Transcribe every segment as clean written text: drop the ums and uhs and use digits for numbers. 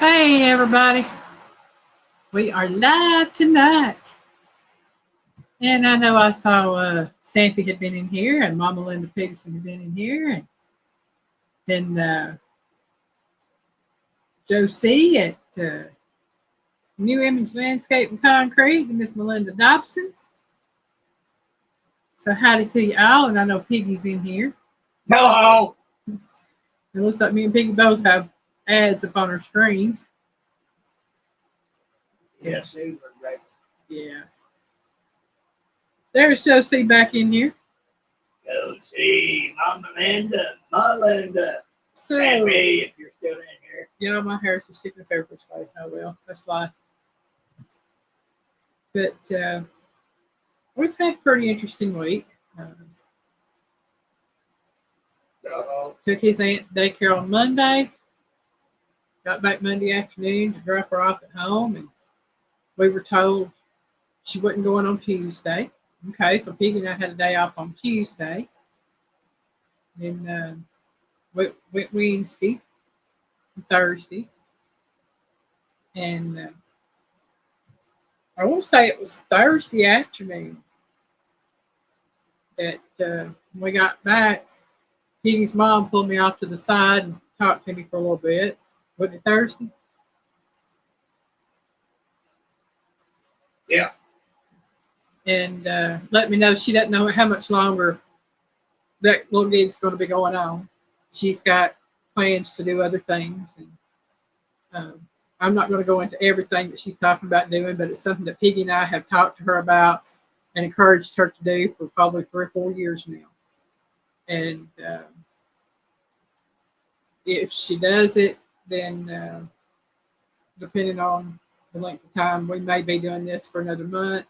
Hey everybody, we are live tonight. And I know I saw Sampy had been in here and Mama Linda Peterson had been in here. And then Joe C. at New Image Landscape and Concrete and Miss Melinda Dobson. So howdy to you all, and I know Piggy's in here. Hello. It looks like me and Piggy both have ads up on our screens. Yes, super great. Yeah. There's Joe C. back in here. Go see Mama Linda, Melinda. So, Sammy, if you're still in here. yeah, my hair's just sticking up every way. Oh well, that's life. But we've had a pretty interesting week. Took his aunt to daycare on Monday. Got back Monday afternoon to drop her off at home, and we were told she wasn't going on Tuesday. Okay, so Piggy and I had a day off on Tuesday. Then went Wednesday, and Thursday, and I will say it was Thursday afternoon that when we got back, Piggy's mom pulled me off to the side and talked to me for a little bit. Wasn't it Thursday? Yeah. And let me know she doesn't know how much longer that little gig's going to be going on. She's got plans to do other things. And I'm not going to go into everything that she's talking about doing, but it's something that Piggy and I have talked to her about and encouraged her to do for probably 3 or 4 years now. And if she does it, then depending on the length of time, we may be doing this for another month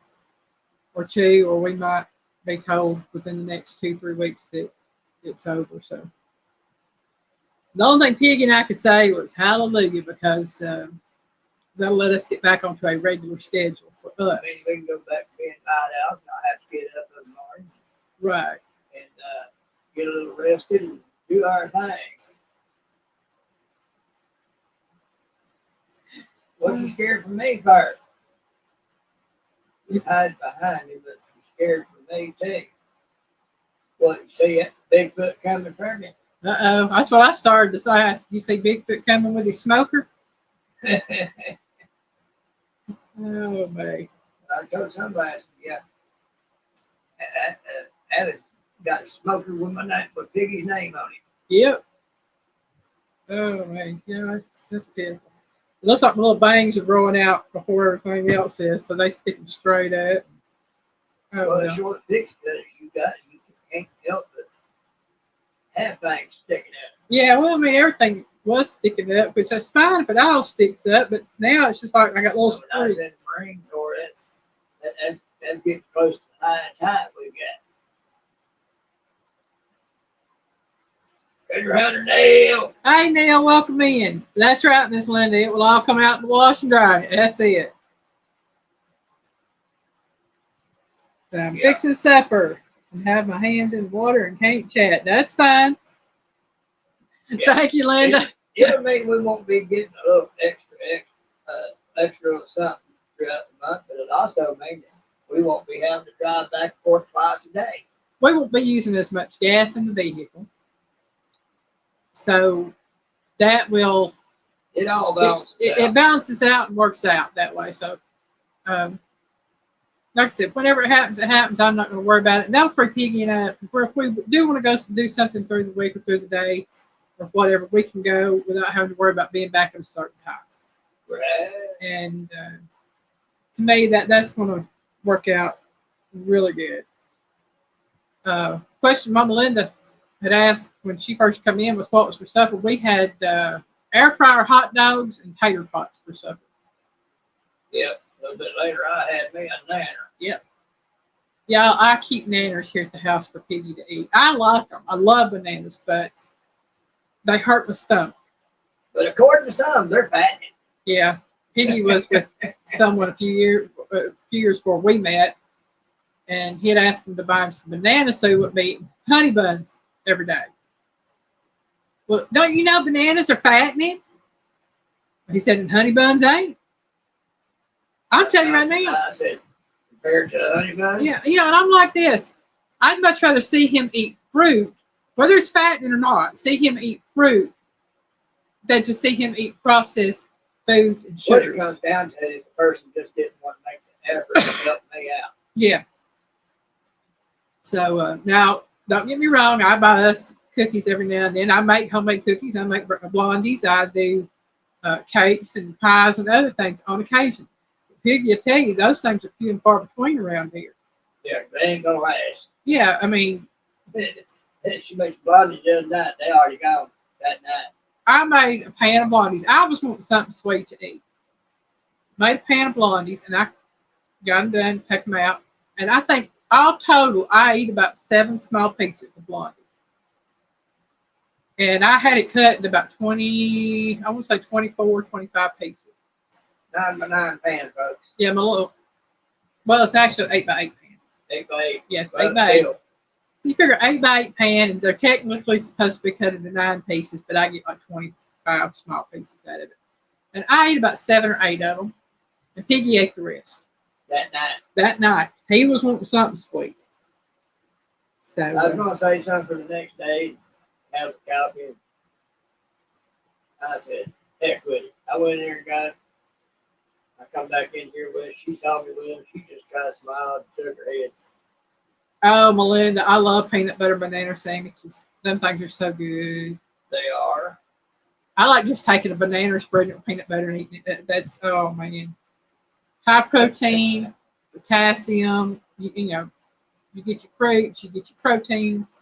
or two, or we might be told within the next 2-3 weeks that it's over. So the only thing Piggy and I could say was hallelujah, because that'll let us get back onto a regular schedule for us. I mean, we can go back to being night out. I have to get up in the morning. Right. And get a little rested and do our thing. What you scared from me, Bert? You hide behind me, but you scared from me too. What, you see that Bigfoot coming from you? Uh-oh. That's what I started to say. You see Bigfoot coming with his smoker? Oh, man. I told somebody, I said, yeah, that has got a smoker with my name, with Piggy's name on it. Yep. Oh, man. Yeah, that's pitiful. It looks like my little bangs are growing out before everything else is, so they sticking straight up. Oh, Well, the well. short fix cutters you got, you can't help but have things sticking out. Yeah, well, I mean, everything was sticking up, which that's fine if it all sticks up, but now it's just like I got little When I was in springs. the Marine Corps, that's getting close to the high tide we got. Treasure Hunter Neil. Hey, Neil, welcome in. That's right, Miss Linda. It will all come out in the wash and dry. That's it. So I'm fixing supper and have my hands in water and can't chat. That's fine. Yeah. Thank you, Linda. It'll mean we won't be getting a little extra or something throughout the month, but it also means that we won't be having to drive back and forth twice a day. We won't be using as much gas in the vehicle. So that will, It all balances out. it balances out and works out that way. So, like I said, whenever it happens, it happens. I'm not going to worry about it. And that'll free Piggy and I. If we do want to go do something through the week or through the day or whatever, we can go without having to worry about being back at a certain time. Right. And to me, that's going to work out really good. Question Mama Linda had asked when she first come in was what was for supper. We had air fryer hot dogs and tater tots for supper. Yep. A little bit later, I had me a nanner. Yep. Yeah, I keep nanners here at the house for Piggy to eat. I like them. I love bananas, but they hurt my stomach. But according to some, they're fattening. Yeah. Piggy was with someone a few years before we met, and he had asked him to buy him some bananas so he wouldn't be eating honey buns every day. Well, don't you know bananas are fattening? He said, and honey buns ain't. I'm telling you right now. I said, compared to honey bun? Yeah, and I'm like this. I'd much rather see him eat fruit, whether it's fattening or not, see him eat fruit than to see him eat processed foods and What sugars. it comes down to is the person just didn't want to make the effort to help me out. Yeah. So now, don't get me wrong. I buy us cookies every now and then. I make homemade cookies. I make blondies. I do cakes and pies and other things on occasion. Piggy will tell you those things are few and far between around here. Yeah, they ain't gonna last. Yeah, I mean, she makes blondies the other night. They already gone that night. I made a pan of blondies. I was wanting something sweet to eat. Made a pan of blondies, and I got them done, took them out. And I think all total, I eat about 7 small pieces of blondie. And I had it cut in about 20, I want to say 24, 25 pieces. 9 by 9 pan, folks. Yeah, my little, well, it's actually an 8 by 8 pan. 8 by 8. Yes, Well, 8 by 8. still. So you figure 8 by 8 pan, and they're technically supposed to be cut into 9 pieces, but I get like 25 small pieces out of it. And I ate about 7 or 8 of them, and Piggy ate the rest. That night. That night. He was wanting something sweet. So I was going to say something for the next day. Have a copy. I said, heck with it. I went in there and got it. I come back in here with it. She saw me with it. She just kind of smiled and shook her head. oh, Melinda, I love peanut butter banana sandwiches. Them things are so good. They are. I like just taking a banana and spreading it with peanut butter and eating it. That's, oh, man. High protein, potassium, you know, you get your fruits, you get your proteins.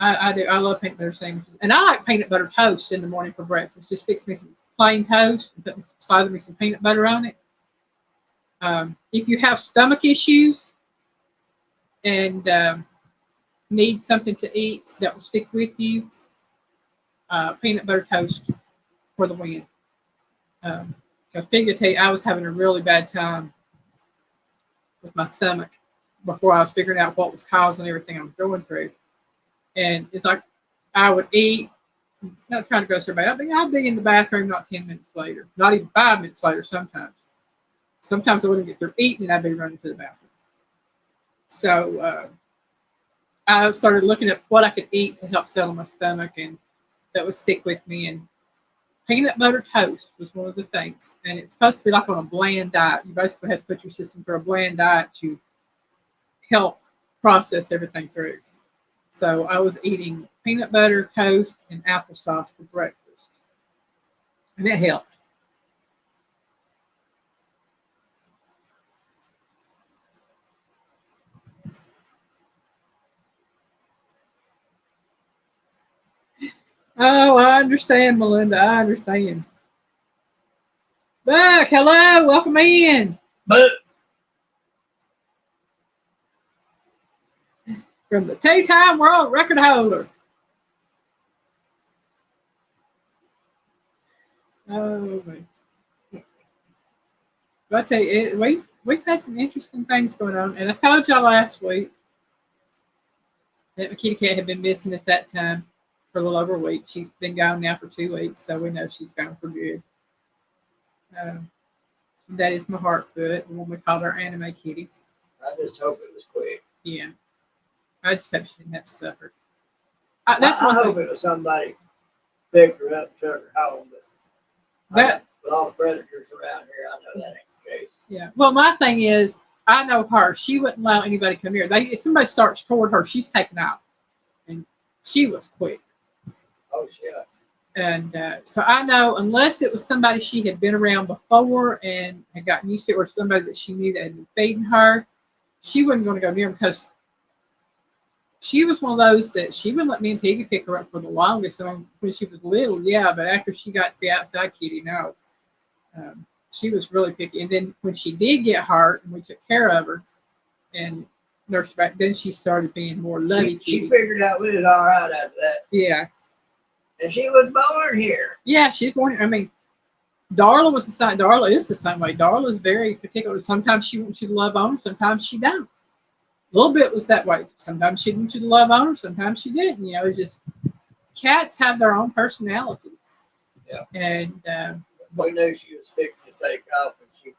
I do. I love peanut butter sandwiches. And I like peanut butter toast in the morning for breakfast. Just fix me some plain toast and slather me some peanut butter on it. If you have stomach issues and need something to eat that will stick with you, peanut butter toast for the win. Because Piggy tell you, I was having a really bad time with my stomach before I was figuring out what was causing everything I was going through. And it's like I would eat, not trying to go so bad, but I'd be in the bathroom not 10 minutes later, not even 5 minutes later sometimes. Sometimes I wouldn't get through eating and I'd be running to the bathroom. So I started looking at what I could eat to help settle my stomach and that would stick with me. And peanut butter toast was one of the things. And it's supposed to be like on a bland diet. You basically have to put your system through a bland diet to help process everything through. So I was eating peanut butter toast and applesauce for breakfast. And it helped. Oh, I understand, Melinda. I understand. Buck, hello, welcome in. But From the two-time world record holder. Oh, man. But I tell you, we've had some interesting things going on. And I told y'all last week that my kitty cat had been missing at that time for a little over a week. She's been gone now for 2 weeks, so we know she's gone for good. That is my Heartfoot, the one we called our anime kitty. I just hope it was quick. Yeah. I just hope she didn't have to suffer. I hope it was somebody picked her up and took her home. But with all the predators around here, I know that ain't the case. Yeah. Well, my thing is, I know her. She wouldn't allow anybody to come here. If somebody starts toward her, she's taken out. And she was quick. Oh, shit. And so I know, unless it was somebody she had been around before and had gotten used to it, or somebody that she knew that had been feeding her, she wasn't going to go near them because she was one of those that she wouldn't let me and Piggy pick her up for the longest. I mean, when she was little, yeah, but after she got the outside kitty, no. She was really picky. And then when she did get hurt and we took care of her and nursed her back, then she started being more lovey kitty. She figured out we was all right after that. Yeah. And she was born here. Yeah, she's born here. I mean, Darla was the same. Darla is the same way. Darla is very particular. Sometimes she wants you to love on her, sometimes she don't. A little bit was that way. Sometimes she wants you to love on her, sometimes she didn't. You know, it's just cats have their own personalities. Yeah. And we knew she was fixing to take off, and she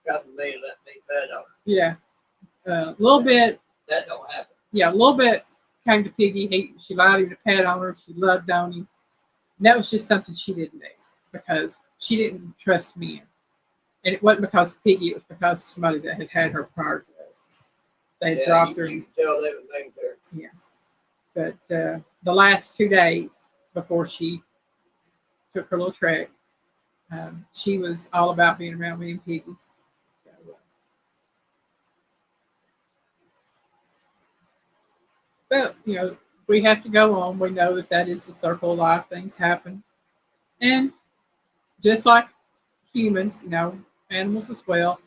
come to me and let me pet on her. yeah, a little bit. That don't happen. Yeah, a little bit came to Piggy. She allowed him to pet on her. She loved on him. And that was just something she didn't do because she didn't trust men. And it wasn't because of Piggy, it was because of somebody that had her prior to this. They had dropped her. You can tell they were named her. Yeah. But the last 2 days before she took her little trek, she was all about being around me and Piggy. So, but, we have to go on. We know that is the circle of life. Things happen. And just like humans, animals as well,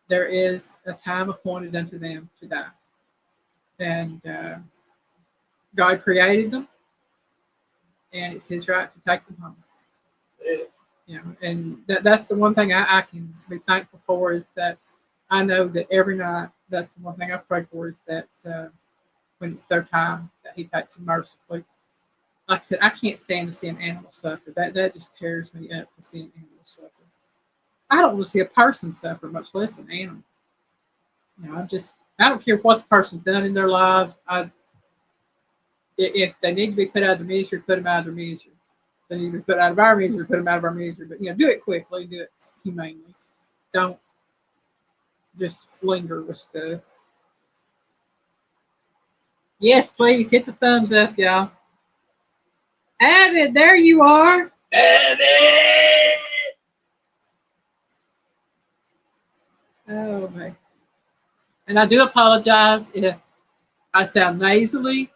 there is a time appointed unto them to die. And God created them, and it's His right to take them home. And that's the one thing I can be thankful for is that I know that every night, that's the one thing I pray for is that when it's their time, that He takes them mercifully. Like I said, I can't stand to see an animal suffer. That just tears me up to see an animal suffer. I don't want to see a person suffer, much less an animal. I don't care what the person's done in their lives. If they need to be put out of their misery, put them out of their misery. If they need to be put out of our misery, put them out of our misery. But do it quickly, do it humanely. Don't just linger with stuff. Yes, please hit the thumbs up, y'all. Avid, there you are. Avid! Oh, man. And I do apologize if I sound nasally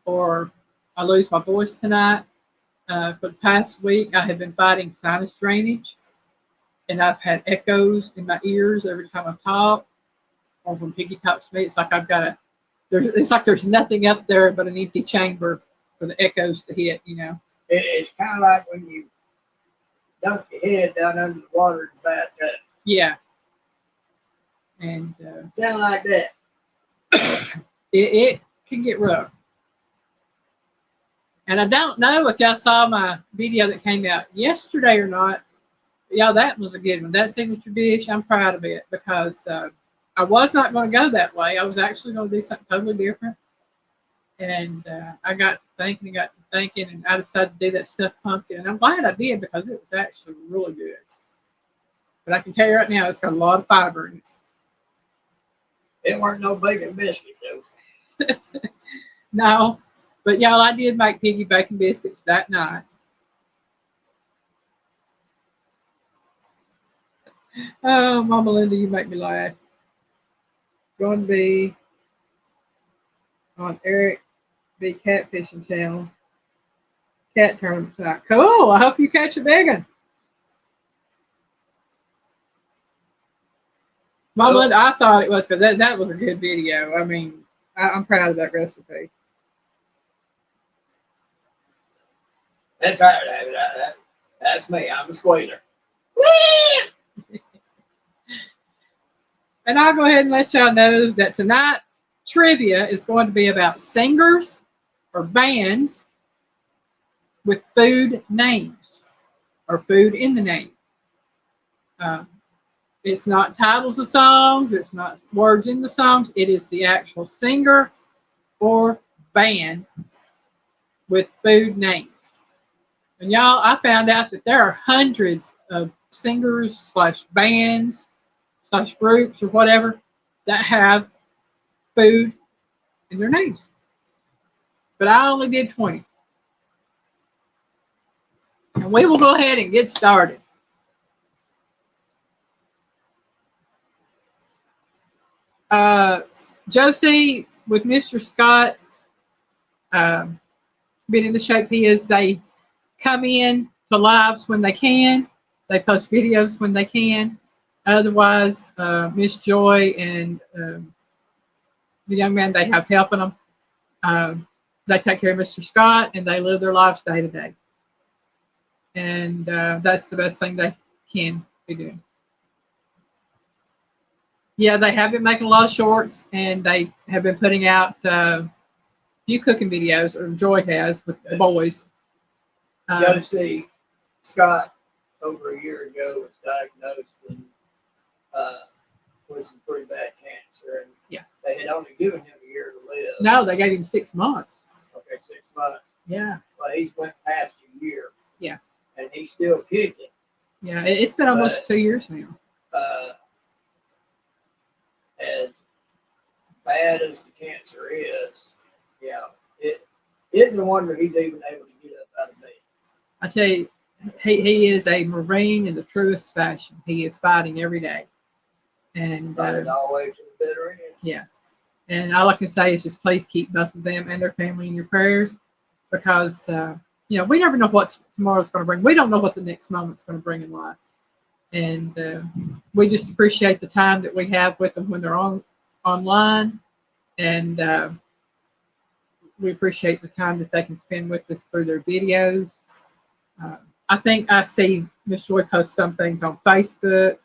or I lose my voice tonight. For the past week, I have been fighting sinus drainage, and I've had echoes in my ears every time I talk. Or when Piggy talks to me, it's like it's like there's nothing up there but an empty chamber for the echoes to hit. It's kind of like when you dunk your head down under the water in the bathtub. Yeah. And sound like that. it can get rough. And I don't know if y'all saw my video that came out yesterday or not. Y'all, that was a good one. That signature dish, I'm proud of it because I was not going to go that way. I was actually going to do something totally different. And I got to thinking, and I decided to do that stuffed pumpkin. And I'm glad I did because it was actually really good. But I can tell you right now, it's got a lot of fiber in it. It weren't no bacon biscuit, though. No. But y'all, I did make Piggy bacon biscuits that night. Oh, Mama Linda, you make me laugh. Going to be on Eric B. Catfishing Channel. Cat tournament tonight. Cool. I hope you catch a big one. Mama Linda, I thought it was because that was a good video. I mean, I'm proud of that recipe. That's right. That's me. I'm a squealer. And I'll go ahead and let y'all know that tonight's trivia is going to be about singers or bands with food names or food in the name. It's not titles of songs. It's not words in the songs. It is the actual singer or band with food names. And y'all, I found out that there are hundreds of singers / bands / groups or whatever that have food in their names. But I only did 20. And we will go ahead and get started. Josie, with Mr. Scott, being in the shape he is, they come in to lives when they can. They post videos when they can. Otherwise, Miss Joy and the young man they have helping them, they take care of Mr. Scott and they live their lives day to day. And that's the best thing they can be doing. Yeah, they have been making a lot of shorts, and they have been putting out a few cooking videos, or Joy has, with the boys. Josie Scott, over a year ago, was diagnosed and with some pretty bad cancer, and Yeah. they had only given him a year to live. No, they gave him 6 months. Okay, 6 months. Yeah. Well, he's went past a year. Yeah. And he's still kicking. Yeah, it's been almost 2 years now. As bad as the cancer is, it is a wonder he's even able to get up out of bed. I tell you, he is a Marine in the truest fashion. He is fighting every day. And always to the bitter end. Yeah. And all I can say is just please keep both of them and their family in your prayers, because we never know what tomorrow's going to bring. We don't know what the next moment's going to bring in life. And we just appreciate the time that we have with them when they're online. And we appreciate the time that they can spend with us through their videos. I think I see Miss Joy post some things on Facebook.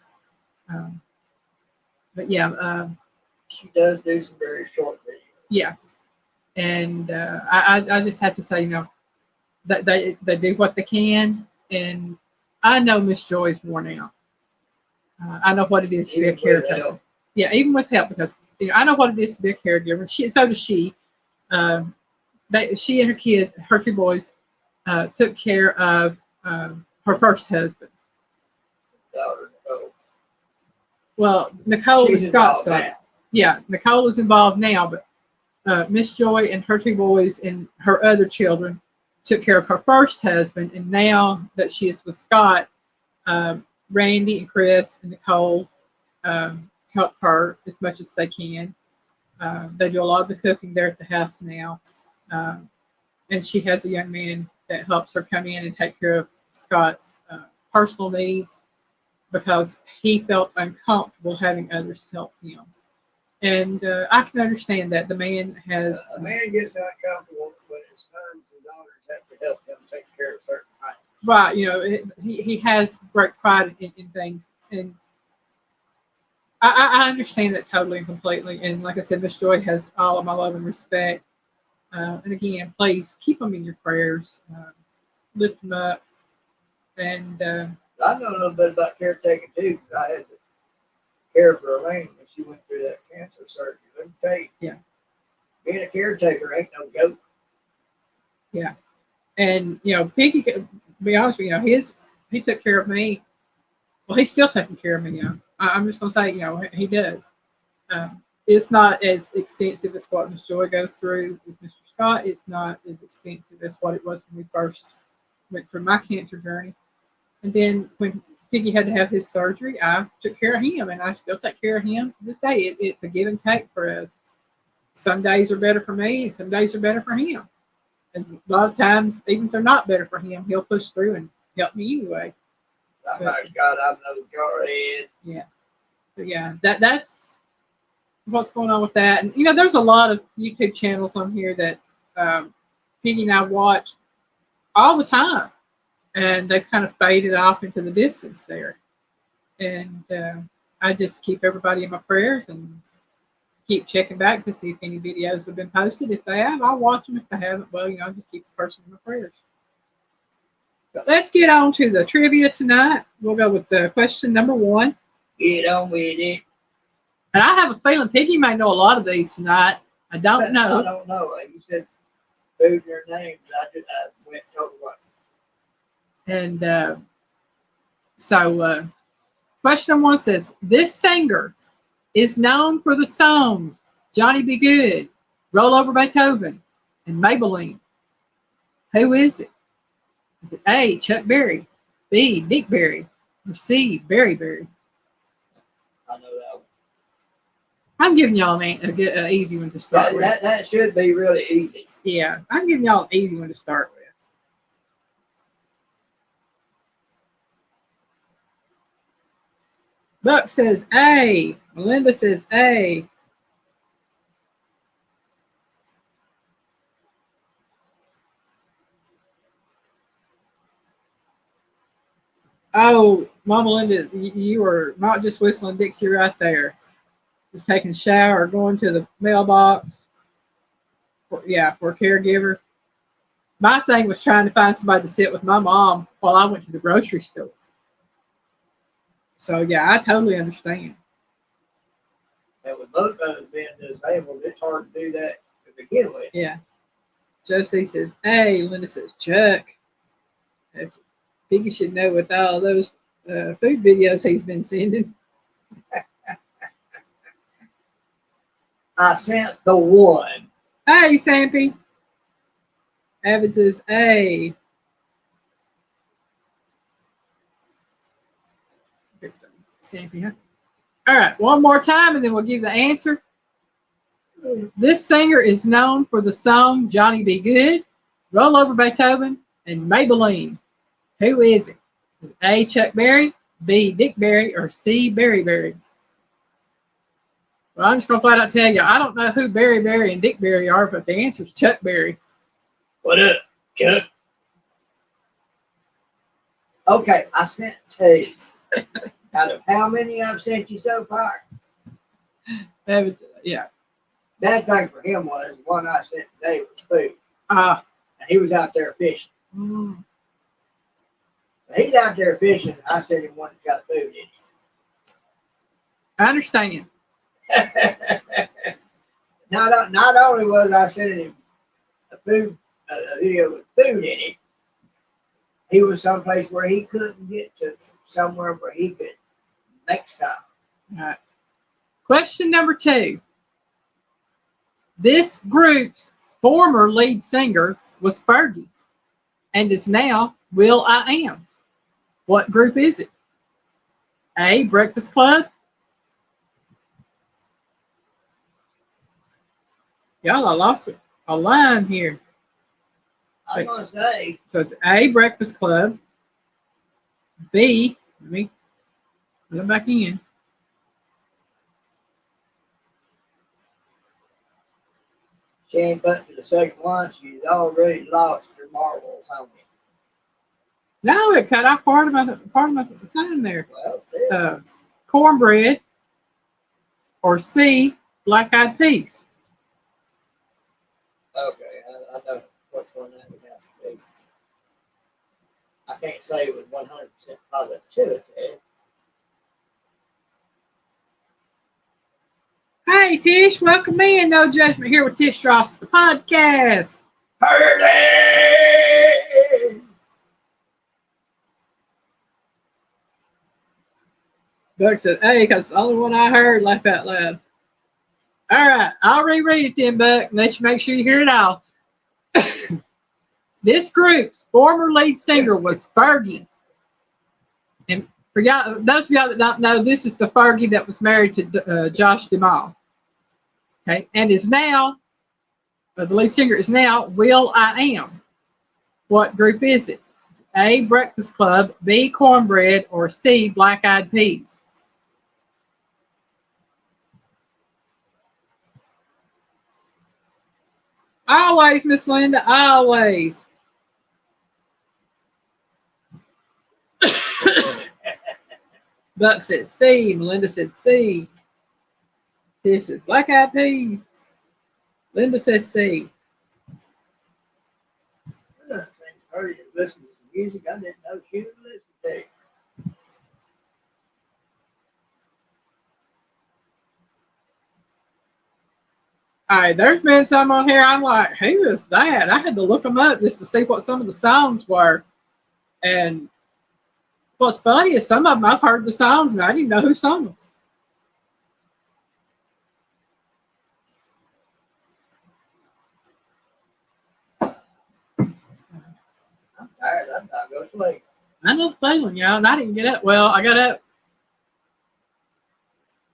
But yeah. She does do some very short videos. Yeah. And I just have to say, that they do what they can. And I know Miss Joy's worn out. I know what it is to be a caregiver. Yeah, even with help, because I know what it is to be a caregiver. So does she. She and her two boys, took care of her first husband. Daughter, Nicole. Well, Nicole is Scott's daughter. Yeah, Nicole is involved now, but Miss Joy and her two boys and her other children took care of her first husband, and now that she is with Scott, Randy and Chris and Nicole help her as much as they can. They do a lot of the cooking there at the house now, and she has a young man that helps her come in and take care of Scott's personal needs, because he felt uncomfortable having others help him. And I can understand that the man has. A man gets uncomfortable when his sons and daughters have to help him take care of certain things. Right, he has great pride in things, and I understand that totally and completely. And like I said, Miss Joy has all of my love and respect. And again, please keep them in your prayers, lift them up, and. I know a little bit about caretaking too, because I had to care for Elaine when she went through that cancer surgery. Let me tell you, yeah, being a caretaker ain't no joke. Yeah, and Piggy, to be honest with you, he took care of me. Well, he's still taking care of me. I'm just gonna say, he does. It's not as extensive as what Miss Joy goes through with Mr. Scott. It's not as extensive as what it was when we first went through my cancer journey. And then when Piggy had to have his surgery, I took care of him, and I still take care of him to this day. It's a give and take for us. Some days are better for me, and some days are better for him. And a lot of times, even if they're not better for him, he'll push through and help me anyway. My God, I'm no jarhead. Yeah. But yeah, that's what's going on with that. And, there's a lot of YouTube channels on here that Piggy and I watch all the time. And they've kind of faded off into the distance there. And I just keep everybody in my prayers and keep checking back to see if any videos have been posted. If they have, I'll watch them. If they haven't, well, I'll just keep the person in my prayers. But let's get on to the trivia tonight. We'll go with the question number 1. Get on with it. And I have a feeling Piggy may know a lot of these tonight. I don't know. I don't know. You said food their names. I went and told what. And so question number 1 says, this singer is known for the songs Johnny Be Good, Roll Over Beethoven, and Maybelline. Who is it? Is it A, Chuck Berry, B, Dick Berry, or C, Berry Berry? I know that one. I'm giving y'all an easy one to start with. That should be really easy. Yeah, I'm giving y'all an easy one to start with. Buck says A. Melinda says A. Oh, Mama Linda, you were not just whistling Dixie right there. Just taking a shower, going to the mailbox. For a caregiver. My thing was trying to find somebody to sit with my mom while I went to the grocery store. So yeah, I totally understand. And with both of us being disabled, it's hard to do that to begin with. Yeah. Josie says, hey, Linda says, Chuck. That's Piggy should know with all those food videos he's been sending. I sent the one. Hey, Sampy. Avid says, hey. Sampy, huh? All right, one more time and then we'll give the answer. This singer is known for the song Johnny Be Good, Roll Over Beethoven, and Maybelline. Who is it? A. Chuck Berry, B. Dick Berry, or C. Berry Berry? Well, I'm just going to flat out tell you, I don't know who Berry Berry and Dick Berry are, but the answer is Chuck Berry. What up, Chuck? Okay, I sent two. Out of how many I've sent you so far? Yeah. That thing for him was the one I sent today was food. And he was out there fishing. Mm. He's out there fishing. I sent him one that's got food in it. I understand. Not only was I sending him a video with food in it, he was someplace where he couldn't get to somewhere where he could make some. All right. Question number 2. This group's former lead singer was Fergie and is now Will I Am. What group is it? A. Breakfast Club. Y'all, I lost a line here. I was going to say. So it's A. Breakfast Club. B. Let me go back in. She ain't put to the second one. She's already lost her marbles on me. No, it cut off part of my sign there. Well, still. Cornbread or C. Black Eyed Peas. Okay, I know which one that would have to be. I can't say with 100% positivity. Hey, Tish, welcome in. No Judgment here with Tish Ross, the podcast. Hurry! Buck said, hey, because the only one I heard, laugh out loud. All right, I'll reread it then, Buck. Let you make sure you hear it all. This group's former lead singer was Fergie. And for y'all, those of y'all that don't know, this is the Fergie that was married to Josh Duhamel. Okay, and is now, the lead singer is now Will I Am. What group is it? It's A. Breakfast Club, B. Cornbread, or C. Black Eyed Peas. Always, Miss Linda, always. Buck said C. Melinda said C. Tish said Black Eyed Peas. Linda says C. I heard you listen to some music I didn't know she would listen to. All right, there's been some on here. I'm like, who is that? I had to look them up just to see what some of the songs were. And what's funny is some of them I've heard the songs and I didn't know who sung them. I'm tired. I'm not going to sleep. I know the feeling, y'all. And I didn't get up. Well, I got up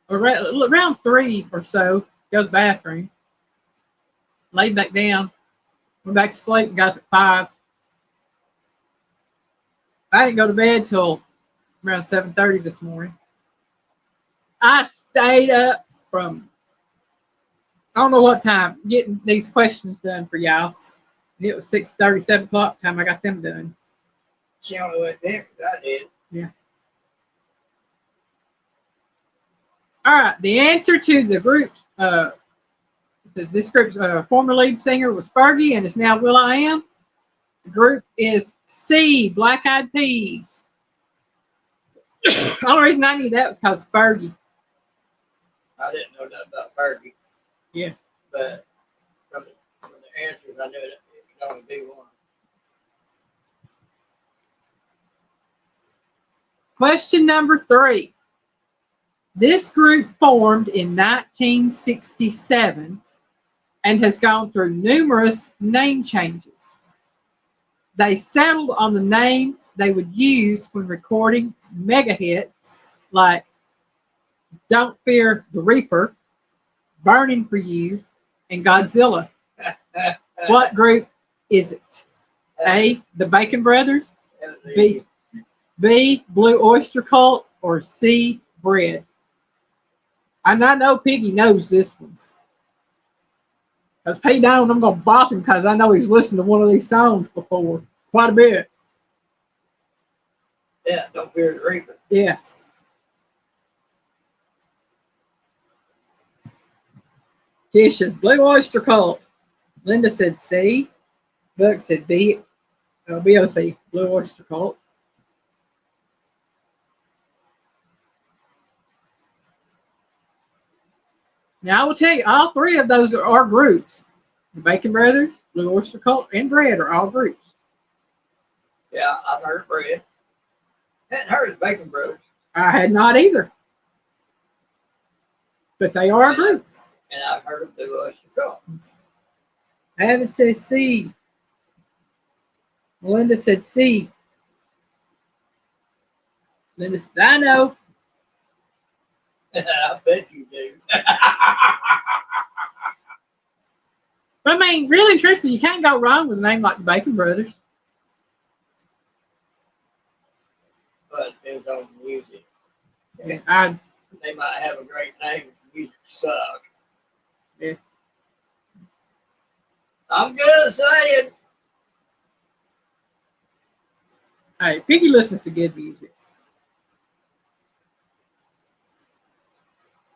around 3 or so, go to the bathroom, laid back down, went back to sleep, and got up at 5. I didn't go to bed till around 7:30 this morning. I stayed up from I don't know what time getting these questions done for y'all. It was 6:30, 7 o'clock time I got them done. She only went there because I did. Yeah. All right. The answer to the group's this group's former lead singer was Fergie and is now Will I Am. The group is C, Black Eyed Peas. The only reason I knew that was because Fergie. I didn't know nothing about Fergie. Yeah. But from the answers, I knew that it could only be one. Question number 3. This group formed in 1967 and has gone through numerous name changes. They settled on the name they would use when recording mega hits like Don't Fear the Reaper, Burning for You, and Godzilla. What group is it? A, the Bacon Brothers, B, Blue Oyster Cult, or C, Bread? And I know Piggy knows this one. Because P down, I'm going to bop him because I know he's listened to one of these songs before. Quite a bit. Yeah, Don't Fear the Reaper. Yeah. Tisha's Blue Oyster Cult. Linda said C. Buck said B. BOC, Blue Oyster Cult. Now I will tell you, all three of those are groups. The Bacon Brothers, Blue Oyster Cult, and Bread are all groups. Yeah, I've heard of Bread. Hadn't heard of Bacon Brothers. I had not either. But they are a group. And I've heard of Blue Oyster Cult. Avid says C. Melinda said C. Linda said, I know. I bet you do. But I mean, really and truthfully, you can't go wrong with a name like the Bacon Brothers. But it depends on the music. Yeah, They might have a great name, but the music suck. Yeah. I'm just saying. Hey, Piggy listens to good music.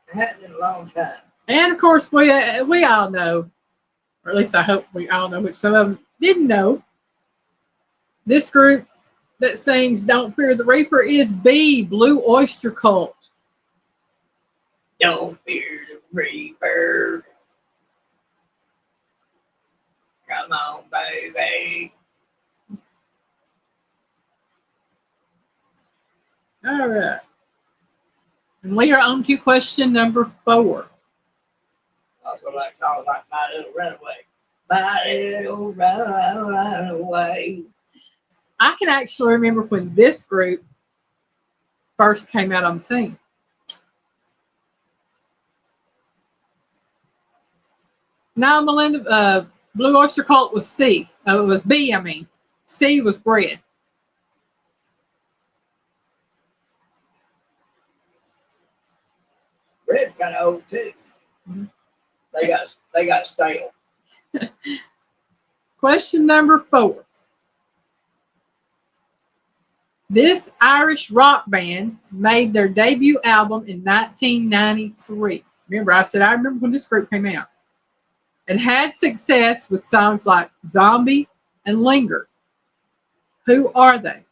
It hadn't in a long time. And of course, we all know, or at least I hope we all know, which some of them didn't know. This group that sings Don't Fear the Reaper is B, Blue Oyster Cult. Don't fear the Reaper. Come on, baby. All right. And we are on to question number 4. Also like songs like My Little Runaway. My Little Runaway. I can actually remember when this group first came out on the scene. Now, Melinda, Blue Oyster Cult was C. It was B, I mean. C was Bread. Bread's kind of old too. Mm-hmm. They got stale. Question number 4. This Irish rock band made their debut album in 1993. Remember, I said I remember when this group came out. And had success with songs like Zombie and Linger. Who are they?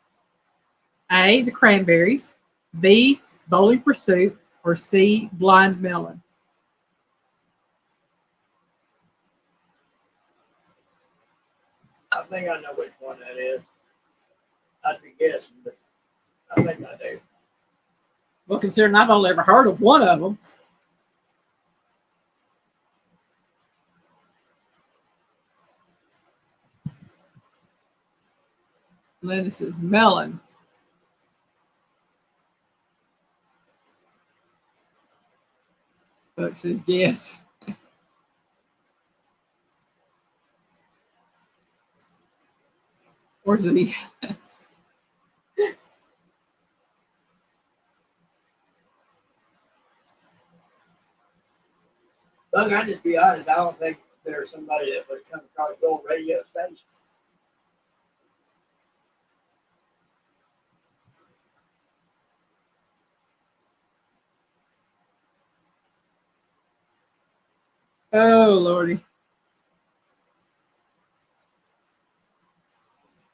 A, the Cranberries, B, Bowling for Soup, or C, Blind Melon? I think I know which one that is. I'd be guessing, but I think I do. Well, considering I've only ever heard of one of them. Linda says Melon. Buck says yes. Or Z. Look, I'll just be honest. I don't think there's somebody that would come across the old radio station. Oh, Lordy.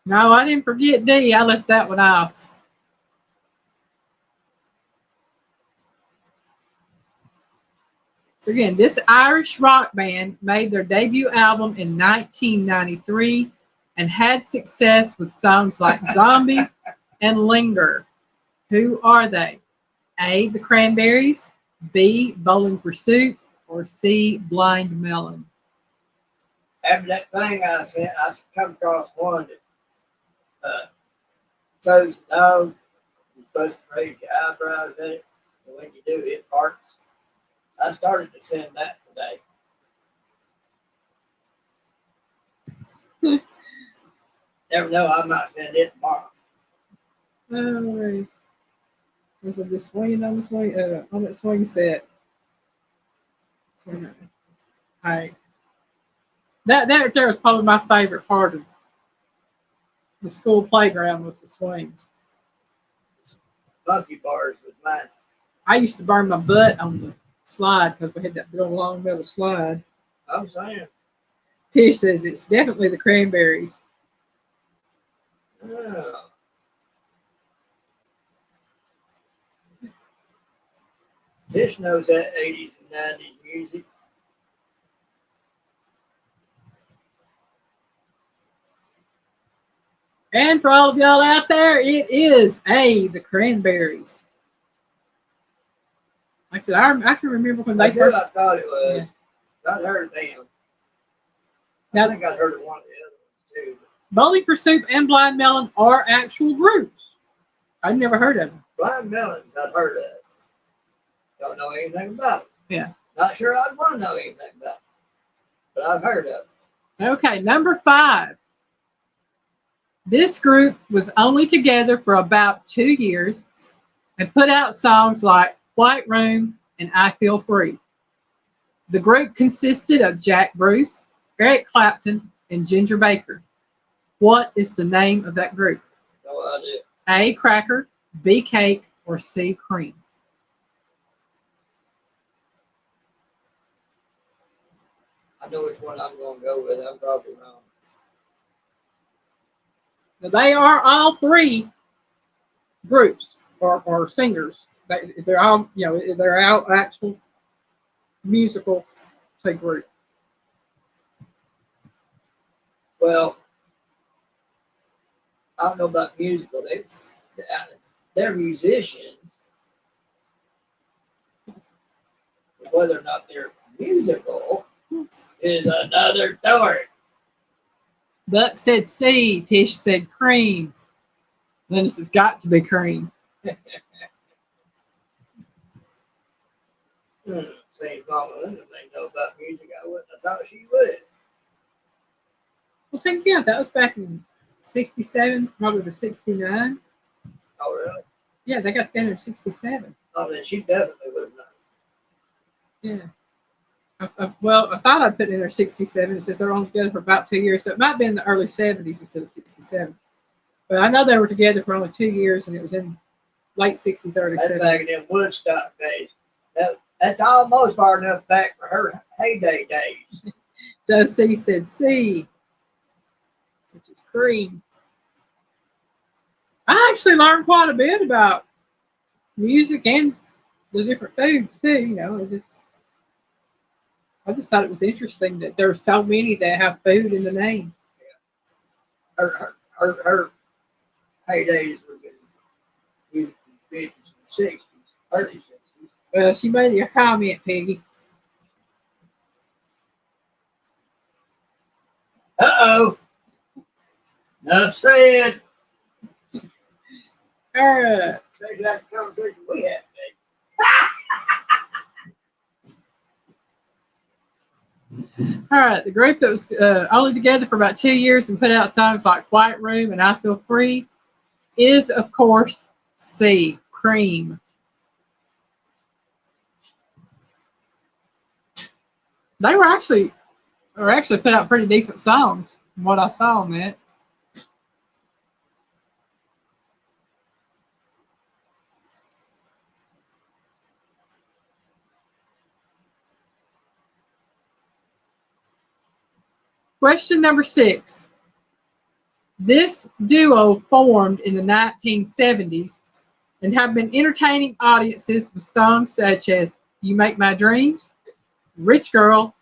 No, I didn't forget D. I left that one off. So again, this Irish rock band made their debut album in 1993 and had success with songs like Zombie and Linger. Who are they? A, the Cranberries, B, Bowling for Soup, or C, Blind Melon? After that thing I sent, I come across one that shows the nose. You're supposed to raise your eyebrows at it, and when you do, it parts. I started to send that today. Never know, I might send it tomorrow. Oh, was it the swinging on that swing set? Swing. Hey, that right there was probably my favorite part of the school playground was the swings. Monkey bars was mine. I used to burn my butt on the slide because we had that big long metal slide. I'm saying. Tish says it's definitely the Cranberries. Oh. Tish knows that 80s and 90s music. And for all of y'all out there, it is A, the Cranberries. Like I said, I can remember when they That's first. who I thought it was. Yeah. I'd heard them. Now, I think I'd heard of one of the other ones too. Bowling for Soup and Blind Melon are actual groups. I've never heard of them. Blind Melons, I've heard of. Don't know anything about it. Yeah. Not sure I'd want to know anything about it, but I've heard of it. Okay, number 5. This group was only together for about 2 years and put out songs like White Room and I Feel Free. The group consisted of Jack Bruce, Eric Clapton, and Ginger Baker. What is the name of that group? No idea. A, Cracker, B, Cake, or C, Cream? I know which one I'm going to go with. I'm probably wrong. Now, they are all 3 groups or singers. They're all, they're all actual musical group. Well, I don't know about musical. They're musicians. Whether or not they're musical is another story. Buck said C. Tish said Cream. Linus has got to be Cream. Same Mama Linda may know about music. I wouldn't have thought she would. Well, think again. That was back in '67, probably to '69. Oh, really? Yeah, they got together in '67. Oh, then she definitely would have known. Yeah. Well, I thought I'd put in there '67. It says they're only together for about 2 years, so it might be in the early '70s instead of '67. But I know they were together for only 2 years, and it was in late '60s, early That's back in '70s. them Woodstock days. That's almost far enough back for her heyday days. So C said C, which is Cream. I actually learned quite a bit about music and the different foods too. I just thought it was interesting that there are so many that have food in the name. Her heydays were in the 50s and 60s, early 60s. Well, she made a comment, Peggy. Uh-oh. Enough said. All right. Take that conversation we had today. All right. The group that was only together for about 2 years and put out songs like White Room and I Feel Free is, of course, C, Cream. They were actually put out pretty decent songs from what I saw on that. Question number 6. This duo formed in the 1970s and have been entertaining audiences with songs such as You Make My Dreams, Rich Girl,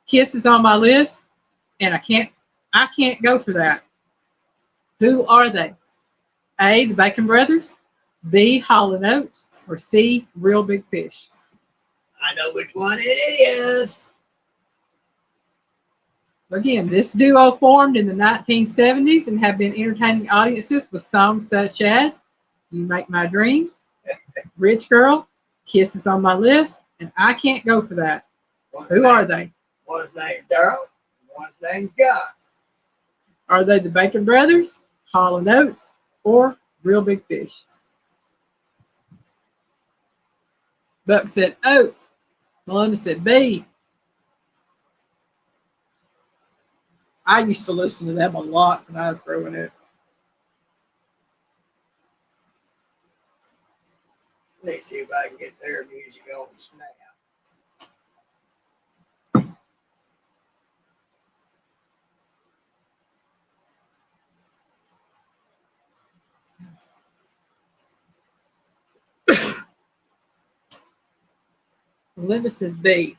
Kisses on My List, and I can't go for that. Who are they? A, the Bacon Brothers, B, Hall and Oates, or C, Real Big Fish? I know which one it is. Again, this duo formed in the 1970s and have been entertaining audiences with songs such as You Make My Dreams, Rich Girl, Kisses on My List, and I Can't Go for That. Who are they? One's named Daryl, one's named John. Are they the Bacon Brothers, Hall and Oates, or Real Big Fish? Buck said Oates. Melinda said B. I used to listen to them a lot when I was growing up. Let's see if I can get their music on snap. Melinda says B.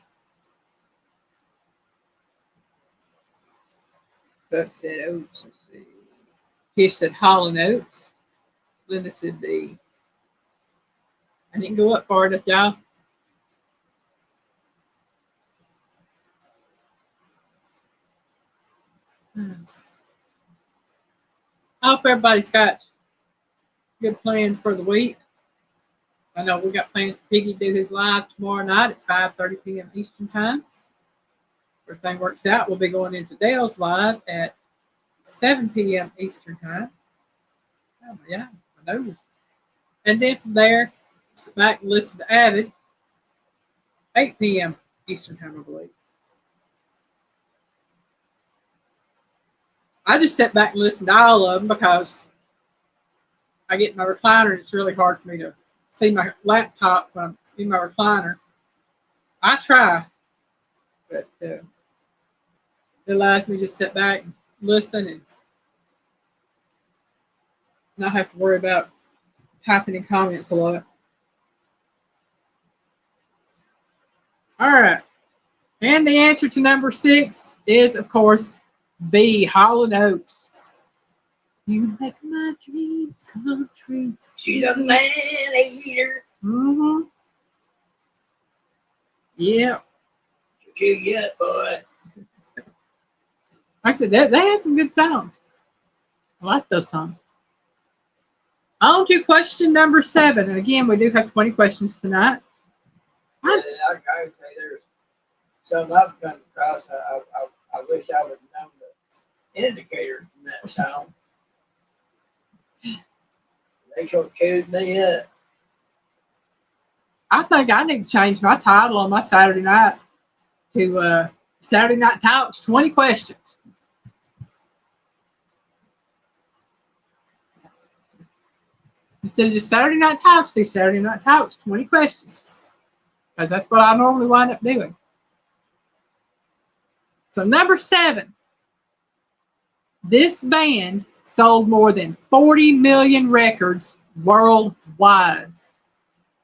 Buck said Oates. Let's see. Tiff said Hall and Oates. Linda said B. I didn't go up far enough, y'all. I hope everybody's got good plans for the week. I know we got plans for Piggy to do his live tomorrow night at 5:30 p.m. Eastern Time. If everything works out, we'll be going into Dale's live at 7 p.m. Eastern Time. Oh, yeah, I noticed. And then from there, sit back and listen to Avid, 8 p.m. Eastern Time, I believe. I just sit back and listen to all of them because I get in my recliner and it's really hard for me to see my laptop when I'm in my recliner. I try, but it allows me to just sit back and listen and not have to worry about typing in comments a lot. All right. And the answer to number 6 is, of course, B, Hall and Oates. You make my dreams come true. She's a man eater. Mm-hmm. Yeah. You yet, boy. Like I said, they had some good songs. I like those songs. On to question number 7. And again, we do have 20 questions tonight. I say there's some I've come across. I wish I would have known the indicators from that song. They sure chewed me up. I think I need to change my title on my Saturday nights to Saturday Night Talks 20 Questions. Instead of just Saturday Night Talks, do Saturday Night Talks 20 Questions. Because that's what I normally wind up doing. So, number 7. This band sold more than 40 million records worldwide.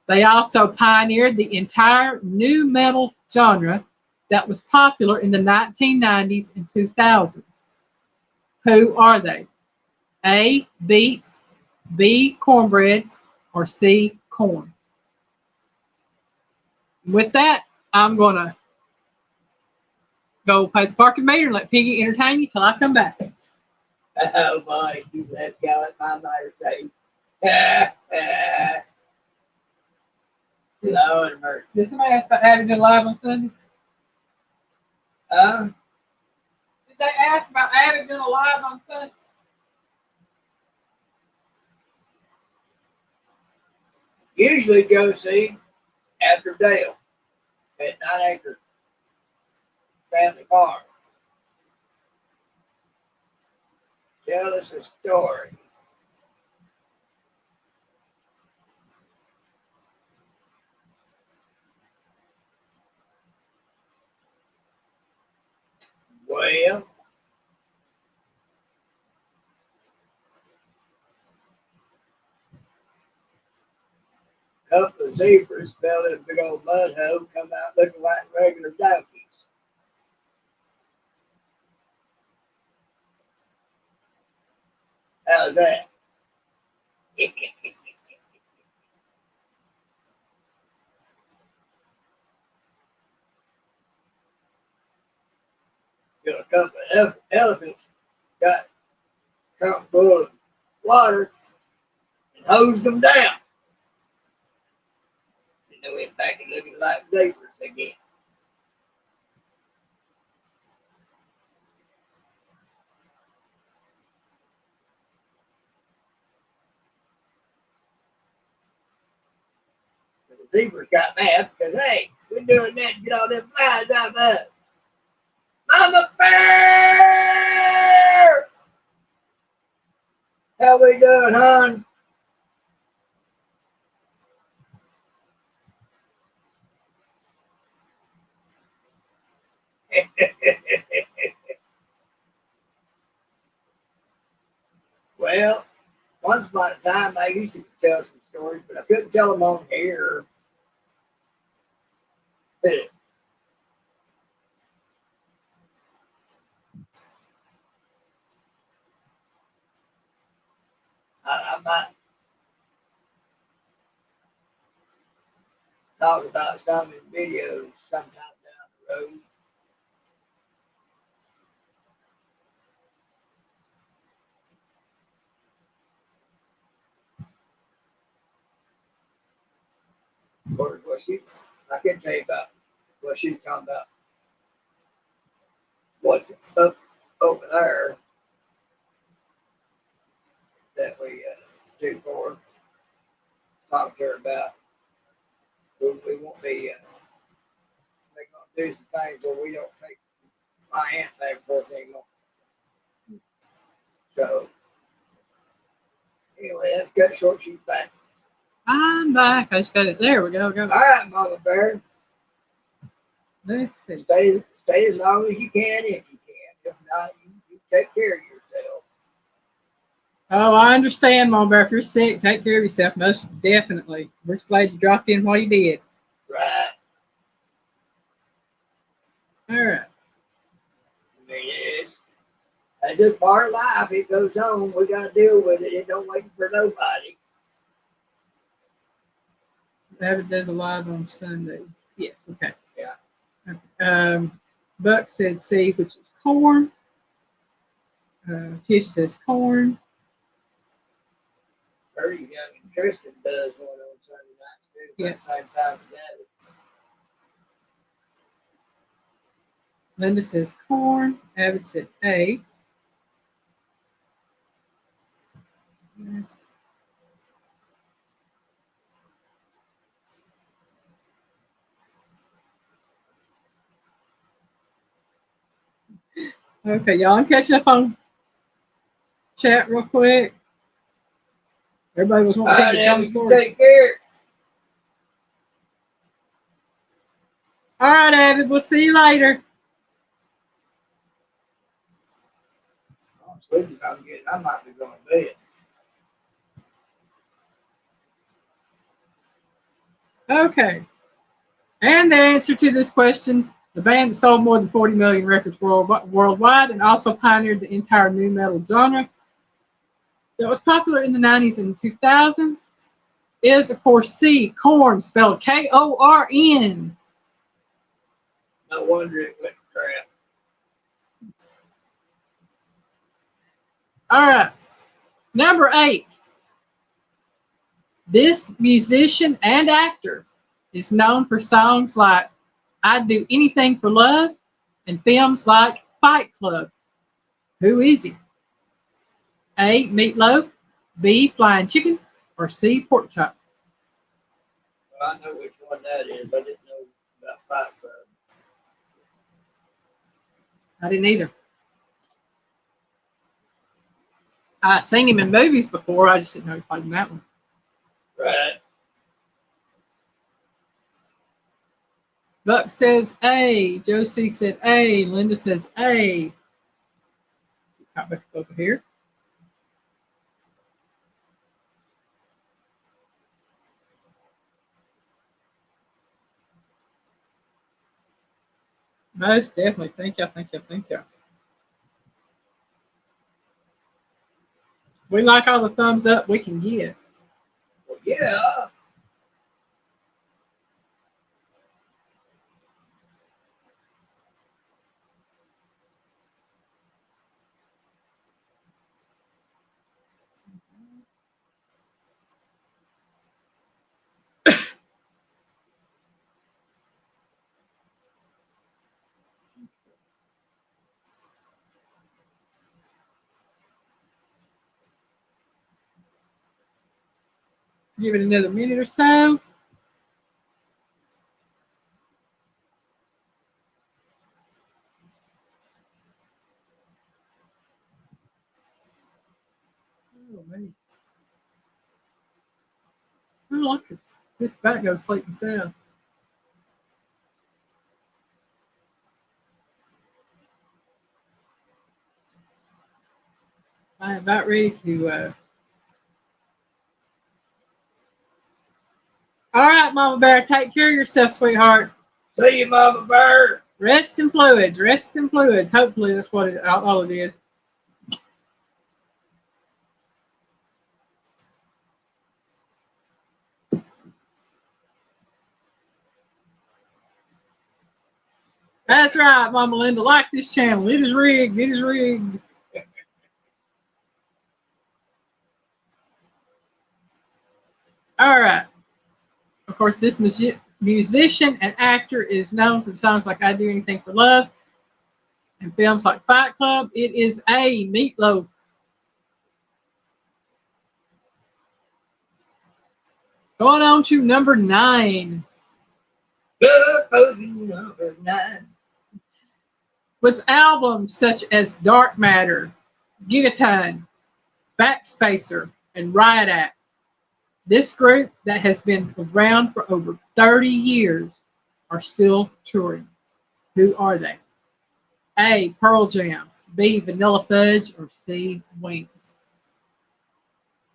They also pioneered the entire nu metal genre that was popular in the 1990s and 2000s. Who are they? A, Beats, B, Cornbread, or C, Corn? With that, I'm going to go pay the parking meter and let Piggy entertain you till I come back. Oh boy, she let go at my motorcycle. Lord mercy. Did somebody ask about having it live on Sunday? Huh? Did they ask about having it live on Sunday? Usually go see after Dale at 9 Acre Family Farm. Tell us a story. Well, couple of zebras fell in a big old mud hole, come out looking like regular donkeys. How's that? A couple of elephants got trunk full of water and hosed them down. And they went back and looking like zebras again. The zebras got mad because, hey, we're doing that to get all them flies out of us. Mama Bear! How we doing, hon? Well, once upon a time, I used to tell some stories, but I couldn't tell them on air. I might talk about some of the videos sometime down the road. Or I can tell you about what she's talking about. What's up over there that we do for her, talk to her about. We won't be, they're going to do some things where we don't take my aunt back and forth anymore. So, anyway, let's cut short. She's back. I'm back. I just got it. There we go. Go. All right, Mama Bear. Let's see. Stay as long as you can if you can. If not, you take care of yourself. Oh, I understand, Mom Bear. If you're sick, take care of yourself. Most definitely. We're just glad you dropped in while you did. Right. All right. I mean, that's just part of life. It goes on. We got to deal with it. It don't wait for nobody. David does a live on Sundays. Yes. Okay. Yeah. Okay. Buck said C, which is corn. Tish says corn. Pretty young and Tristan does one on Sunday nights too. Yeah. At the same time as that. Linda says corn. Avid said A. Okay, y'all. I'm catching up on chat real quick. Everybody was wanting All to right, tell the Abby, you story. take care. All right, Avid. We'll see you later. Oh, sleeping I'm getting. I might be going to bed. Okay. And the answer to this question, the band that sold more than 40 million records worldwide and also pioneered the entire nu metal genre that was popular in the 90s and 2000s is, of course, C, Korn, spelled Korn. No wonder it went crap. All right. Number 8. This musician and actor is known for songs like I'd Do Anything for Love and films like Fight Club. Who is he? A, Meatloaf, B, Flying Chicken, or C, Pork Chop? Well, I know which one that is. I didn't know about Fight Club. I didn't either. I'd seen him in movies before. I just didn't know he played in that one. Right. Buck says A. Josie said A. Linda says A. Got back over here. Most definitely. Thank you. Thank you. Thank you. We like all the thumbs up we can get. Well, yeah. Give it another minute or so. Oh, man. Oh, I could just about go to sleep myself. I am about ready to. All right, Mama Bear, take care of yourself, sweetheart. See you, Mama Bird. Rest in fluids. Rest in fluids. Hopefully, that's what all it is. That's right, Mama Linda. Like this channel. It is rigged. It is rigged. All right. Of course, this musician and actor is known for songs like "I Do Anything for Love" and films like Fight Club. It is a Meatloaf. Going on to number 9. Number 9. With albums such as Dark Matter, Gigaton, Backspacer, and Riot Act. This group that has been around for over 30 years are still touring. Who are they? A. Pearl Jam, B. Vanilla Fudge, or C. Wings?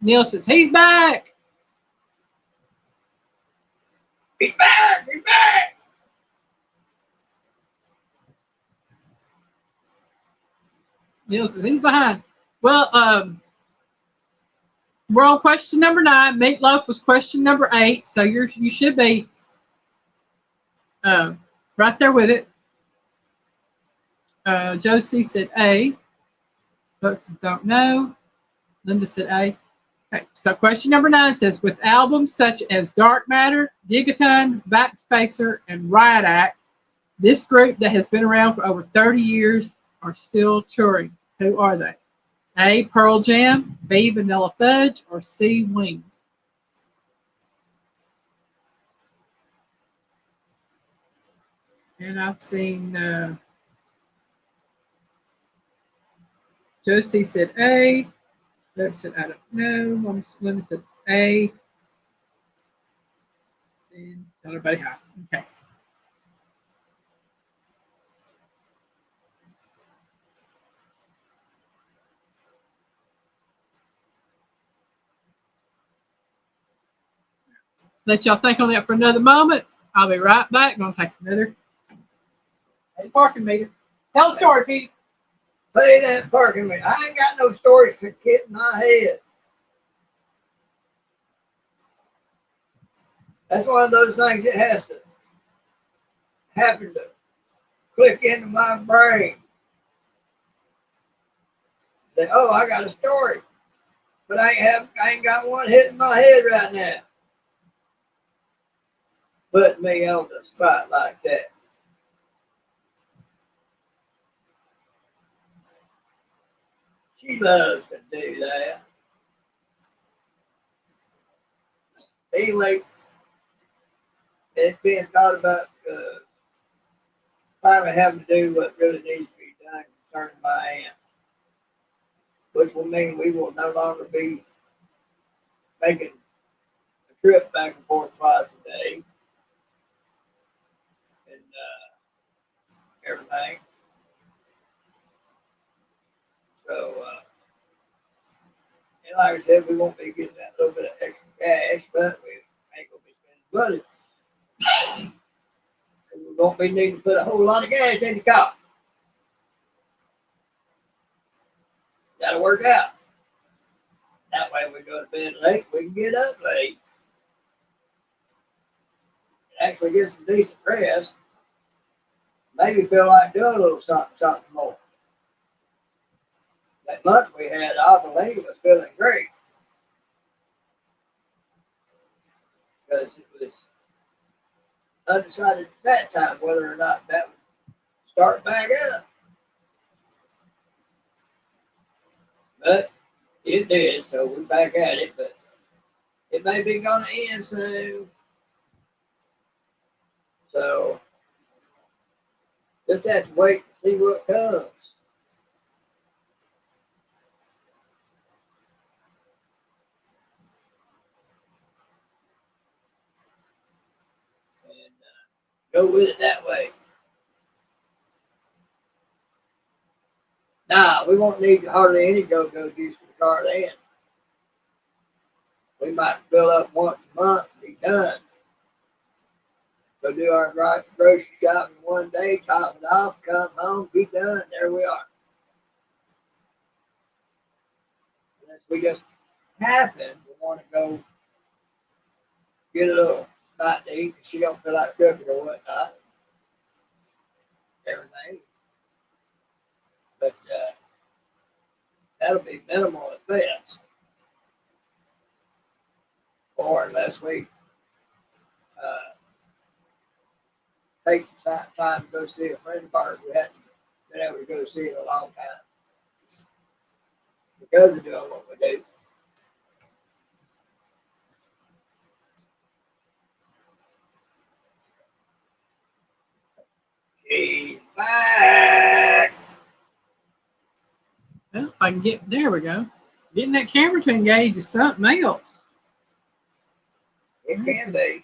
Neil says, he's back. Be back. Be back. Neil says, he's behind. Well, we're on question number 9. Meatloaf was question number 8, so you should be uh, right there with it. Josie said A. Folks don't know. Linda said A. Okay, so question number 9 says, with albums such as Dark Matter, Gigaton, Backspacer, and Riot Act, this group that has been around for over 30 years are still touring. Who are they? A. Pearl Jam, B. Vanilla Fudge, or C. Wings? And I've seen Josie said A. Doug said, I don't know. Linda said A. And tell everybody hi. Okay. Let y'all think on that for another moment. I'll be right back. Gonna take another parking meter. Tell a story, Pete. Play that parking meter. I ain't got no stories to get in my head. That's one of those things that has to happen to click into my brain. Say, oh, I got a story, but I ain't got one hitting my head right now. Put me on the spot like that. She loves to do that. Anyway, it's being thought about finally having to do what really needs to be done concerning my aunt, which will mean we will no longer be making a trip back and forth twice a day and everything. So, and like I said, we won't be getting that little bit of extra cash, but we ain't going to be spending money. We're won't be needing to put a whole lot of gas in the car. Got to work out. That way we go to bed late, we can get up late. Actually get some decent rest. Maybe feel like doing a little something more. That month we had off, Elaine was feeling great. Because it was undecided at that time whether or not that would start back up. But it did, so we're back at it. But it may be going to end soon. So just have to wait and see what comes. And go with it that way. Nah, we won't need hardly any go-go juice for the car then. We might fill up once a month and be done. Go do our grocery shopping one day, top it off, come home, be done, there we are. Unless we just happen to want to go get a little bite to eat because she don't feel like cooking or whatnot. Everything. But that'll be minimal at best. Or unless we take some time to go see a friend of ours we hadn't been able to go see in a long time. Because of doing what we do. She's back. Well, if I can get, there we go. Getting that camera to engage is something else. It can be.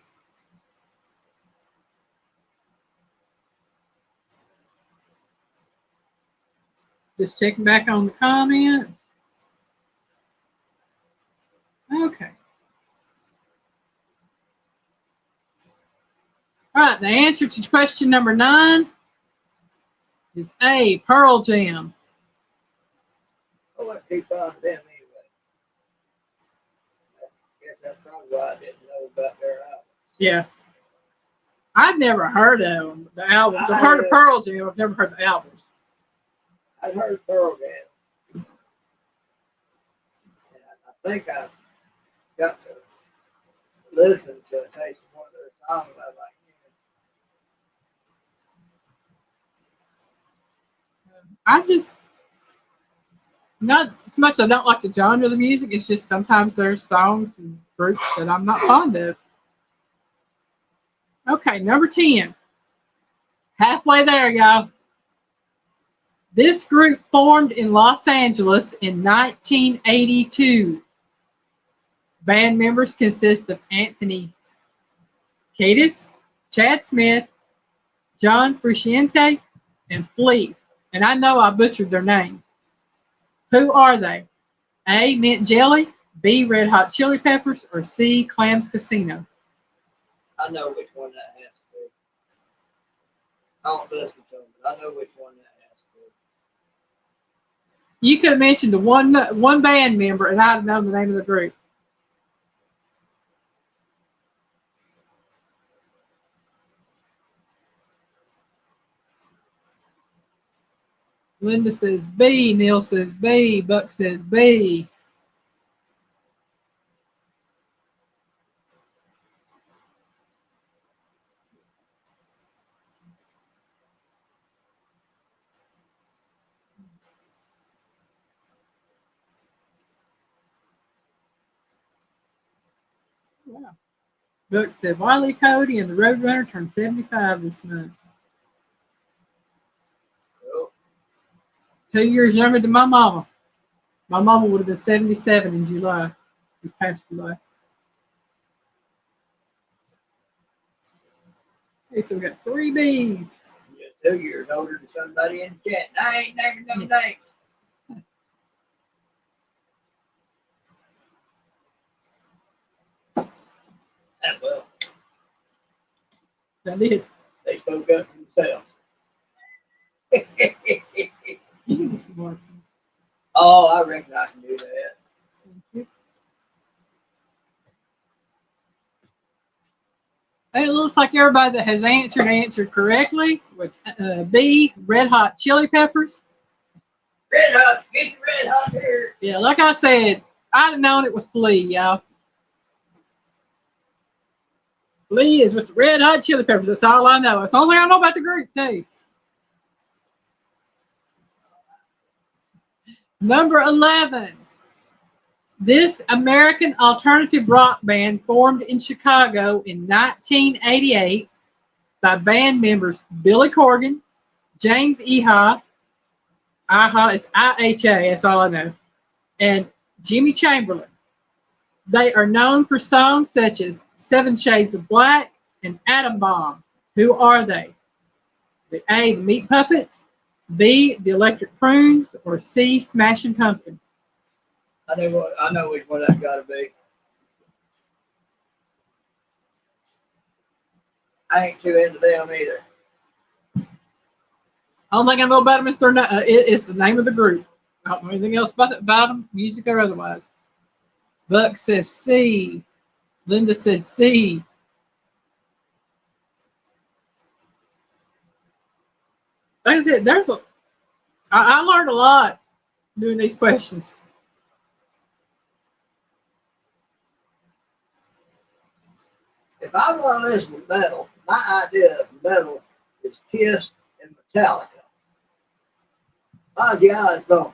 Just checking back on the comments. Okay. All right, the answer to question number 9 is A, Pearl Jam. I wouldn't keep on to them anyway. I guess that's probably why I didn't know about their album. Yeah. I've never heard of them, the albums. I've heard of Pearl Jam, I've never heard the albums. I've heard Pearl Jam. And I think I've got to listen to a taste of one of their songs I like. I just, not as much as I don't like the genre of the music, it's just sometimes there's songs and groups that I'm not fond of. Okay, number 10. Halfway there, y'all. This group formed in Los Angeles in 1982. Band members consist of Anthony Kiedis, Chad Smith, John Frusciante, and Flea. And I know I butchered their names. Who are they? A, Mint Jelly, B, Red Hot Chili Peppers, or C, Clams Casino? I know which one that has to be. I don't listen to them, but I know which one that has to be. You could have mentioned the one band member, and I'd have known the name of the group. Linda says B. Neil says B. Buck says B. Wow. Buck said Wiley Cody and the Roadrunner turned 75 this month. Cool. 2 years younger than my mama. My mama would have been 77 in July, this past July. Okay, so we got 3 B's. You're 2 years older than somebody in the chat. I ain't naming them names. Well, That did. they spoke up for themselves. You can get some more, please. Oh, I reckon I can do that. Thank you. It looks like everybody that has answered correctly with B, red hot chili peppers. Red hot, get the red hot here. Yeah, like I said, I'd have known it was flea, y'all. Flea is with the red hot chili peppers. That's all I know. It's the only thing I know about the group, too. Number 11. This American alternative rock band formed in Chicago in 1988 by band members Billy Corgan, James Iha, Iha is IHA, that's all I know, and Jimmy Chamberlain. They are known for songs such as Seven Shades of Black and Atom Bomb. Who are they? The A, the Meat Puppets, B, the Electric Prunes, or C, Smashing Pumpkins? I know which one that's got to be. I ain't too into them either. I don't think I know about them. It's the name of the group. I don't know anything else about them, music or otherwise. Buck says C. Linda said C. Like I said, I learned a lot doing these questions. If I want to listen to metal, my idea of metal is Kiss and Metallica. Ozzy Osbourne.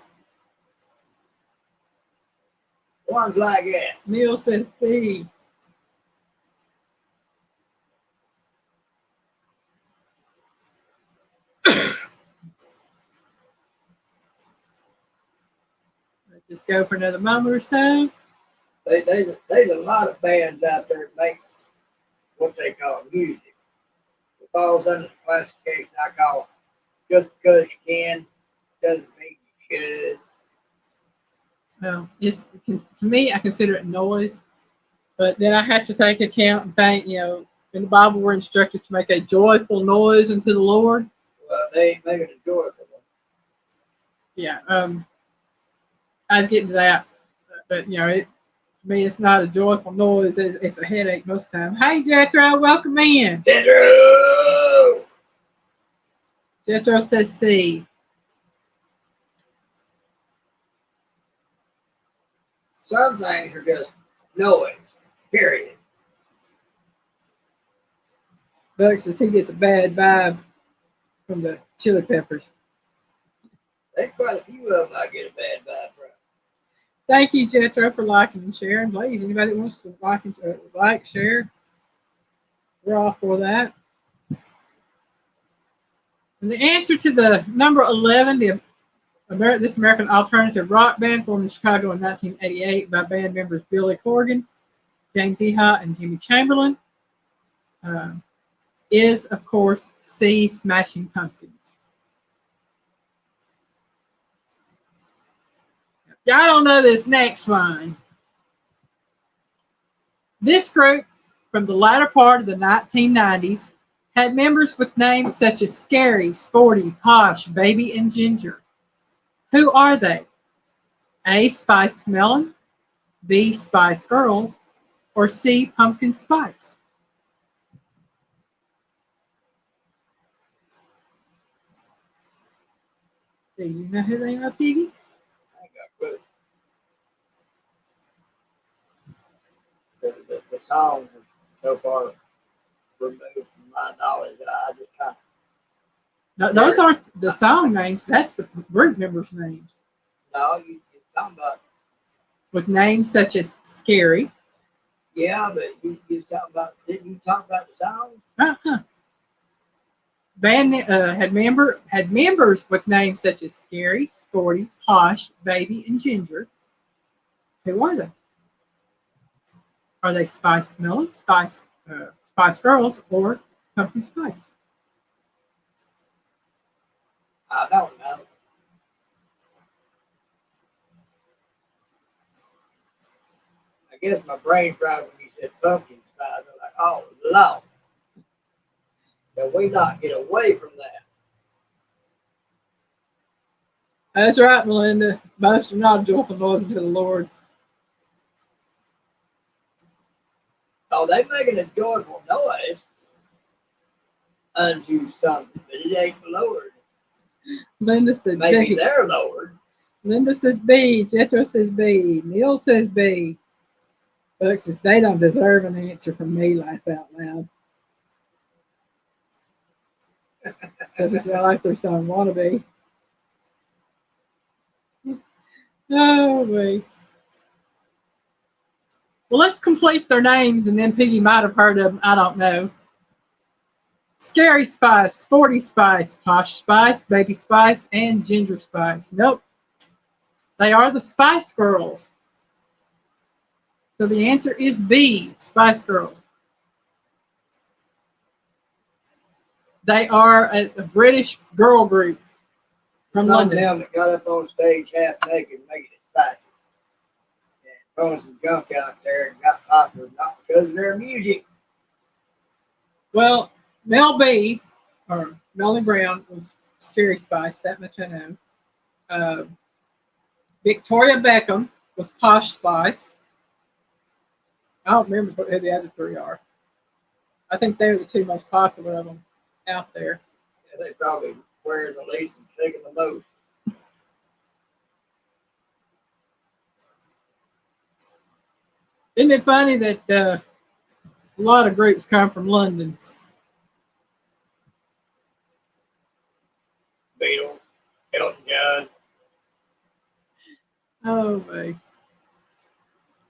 Ones like that. Neil says C. Let's just go for another moment or so. There's a lot of bands out there that make what they call music. It falls under the classification I call just because you can doesn't mean you should. Well, to me, I consider it noise, but then I have to take account and think, in the Bible we're instructed to make a joyful noise unto the Lord. Well, they ain't making a joyful one. Yeah, I was getting to that, but to me, it's not a joyful noise. It's a headache most of the time. Hey, Jethro, welcome in. Jethro says C. Some things are just noise, period. Buck says he gets a bad vibe from the chili peppers. There's quite a few of them I get a bad vibe from. Thank you, Jethro, for liking and sharing. Please, anybody that wants to share, we're all for that. And the answer to the number 11, this American alternative rock band formed in Chicago in 1988 by band members Billy Corgan, James Iha, and Jimmy Chamberlain, is, of course, C, Smashing Pumpkins. Y'all don't know this next one. This group, from the latter part of the 1990s, had members with names such as Scary, Sporty, Posh, Baby, and Ginger. Who are they? A, Spice Melon, B, Spice Girls, or C, Pumpkin Spice? Do you know who they are, Piggy? I ain't got clue. The songs are so far removed from my knowledge that I just kind of. No, those aren't the song names. That's the group members' names. No, you're talking about. With names such as Scary. Yeah, but you talking about. Didn't you talk about the songs? Uh-huh. Band had members with names such as Scary, Sporty, Posh, Baby, and Ginger. Who are they? Are they Spice Melon, Spice Girls, or Pumpkin Spice? I don't know. I guess my brain fried when you said pumpkin spice. I was like, oh, Lord. Can we not get away from that? That's right, Melinda. Most are not a joyful noise unto the Lord. Oh, they making a joyful noise unto something, but it ain't the Lord. Linda said Maybe B. they're Lord. Linda says B. Jethro says B. Neil says B. Buck says they don't deserve an answer from me. Laugh out loud. So just like their song "Wannabe." Oh boy. Well, let's complete their names, and then Piggy might have heard of them. I don't know. Scary Spice, Sporty Spice, Posh Spice, Baby Spice, and Ginger Spice. Nope. They are the Spice Girls. So the answer is B, Spice Girls. They are a British girl group from Some London. of them that got up on stage half naked making it spicy. And throwing some junk out there and got popular not because of their music. Well, Mel B, or Melanie Brown, was Scary Spice, that much I know. Uh, Victoria Beckham was Posh Spice. I don't remember who the other three are. I think they're the two most popular of them out there. Yeah, they probably wearing the least and shaking the most. Isn't it funny that a lot of groups come from London? Beatles, Elton John. Oh, my.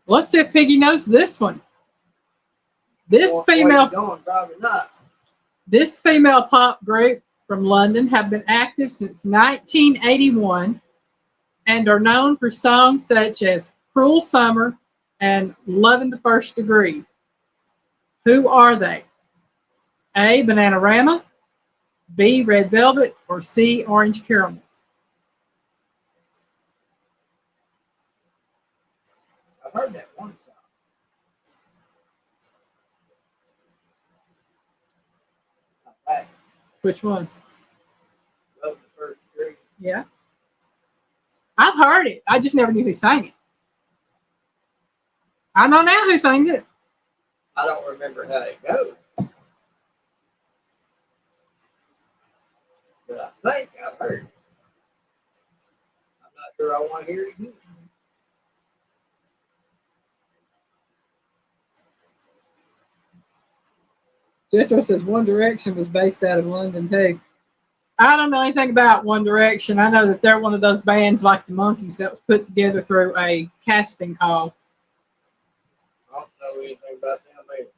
Let's see if Piggy knows this one. This female Probably not. This female pop group from London have been active since 1981 and are known for songs such as Cruel Summer and Loving the First Degree. Who are they? A. Bananarama, B. Red Velvet, or C. Orange Caramel? I've heard that one song. Not bad. Which one? Love the first degree. Yeah. I've heard it. I just never knew who sang it. I know now who sang it. I don't remember how it goes. But I think I've heard it. I'm not sure I want to hear it again. Jethro says One Direction was based out of London too. I don't know anything about One Direction. I know that they're one of those bands like the Monkees that was put together through a casting call. I don't know anything about them either.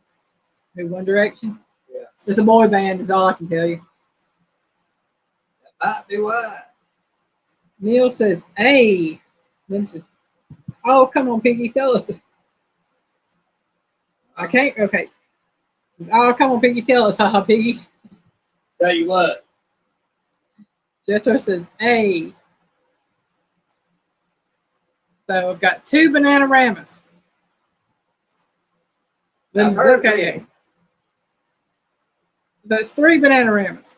Who, One Direction? Yeah. It's a boy band, is all I can tell you. That might be why. Neil says, "Hey." Then says, "Oh, come on, Piggy, tell us." I can't. Okay. Says, "Oh, come on, Piggy, tell us." Haha, Piggy. Tell you what. Jethro says, "Hey." So I've got two Bananaramas. Then says, "Okay." So it's three Bananaramas.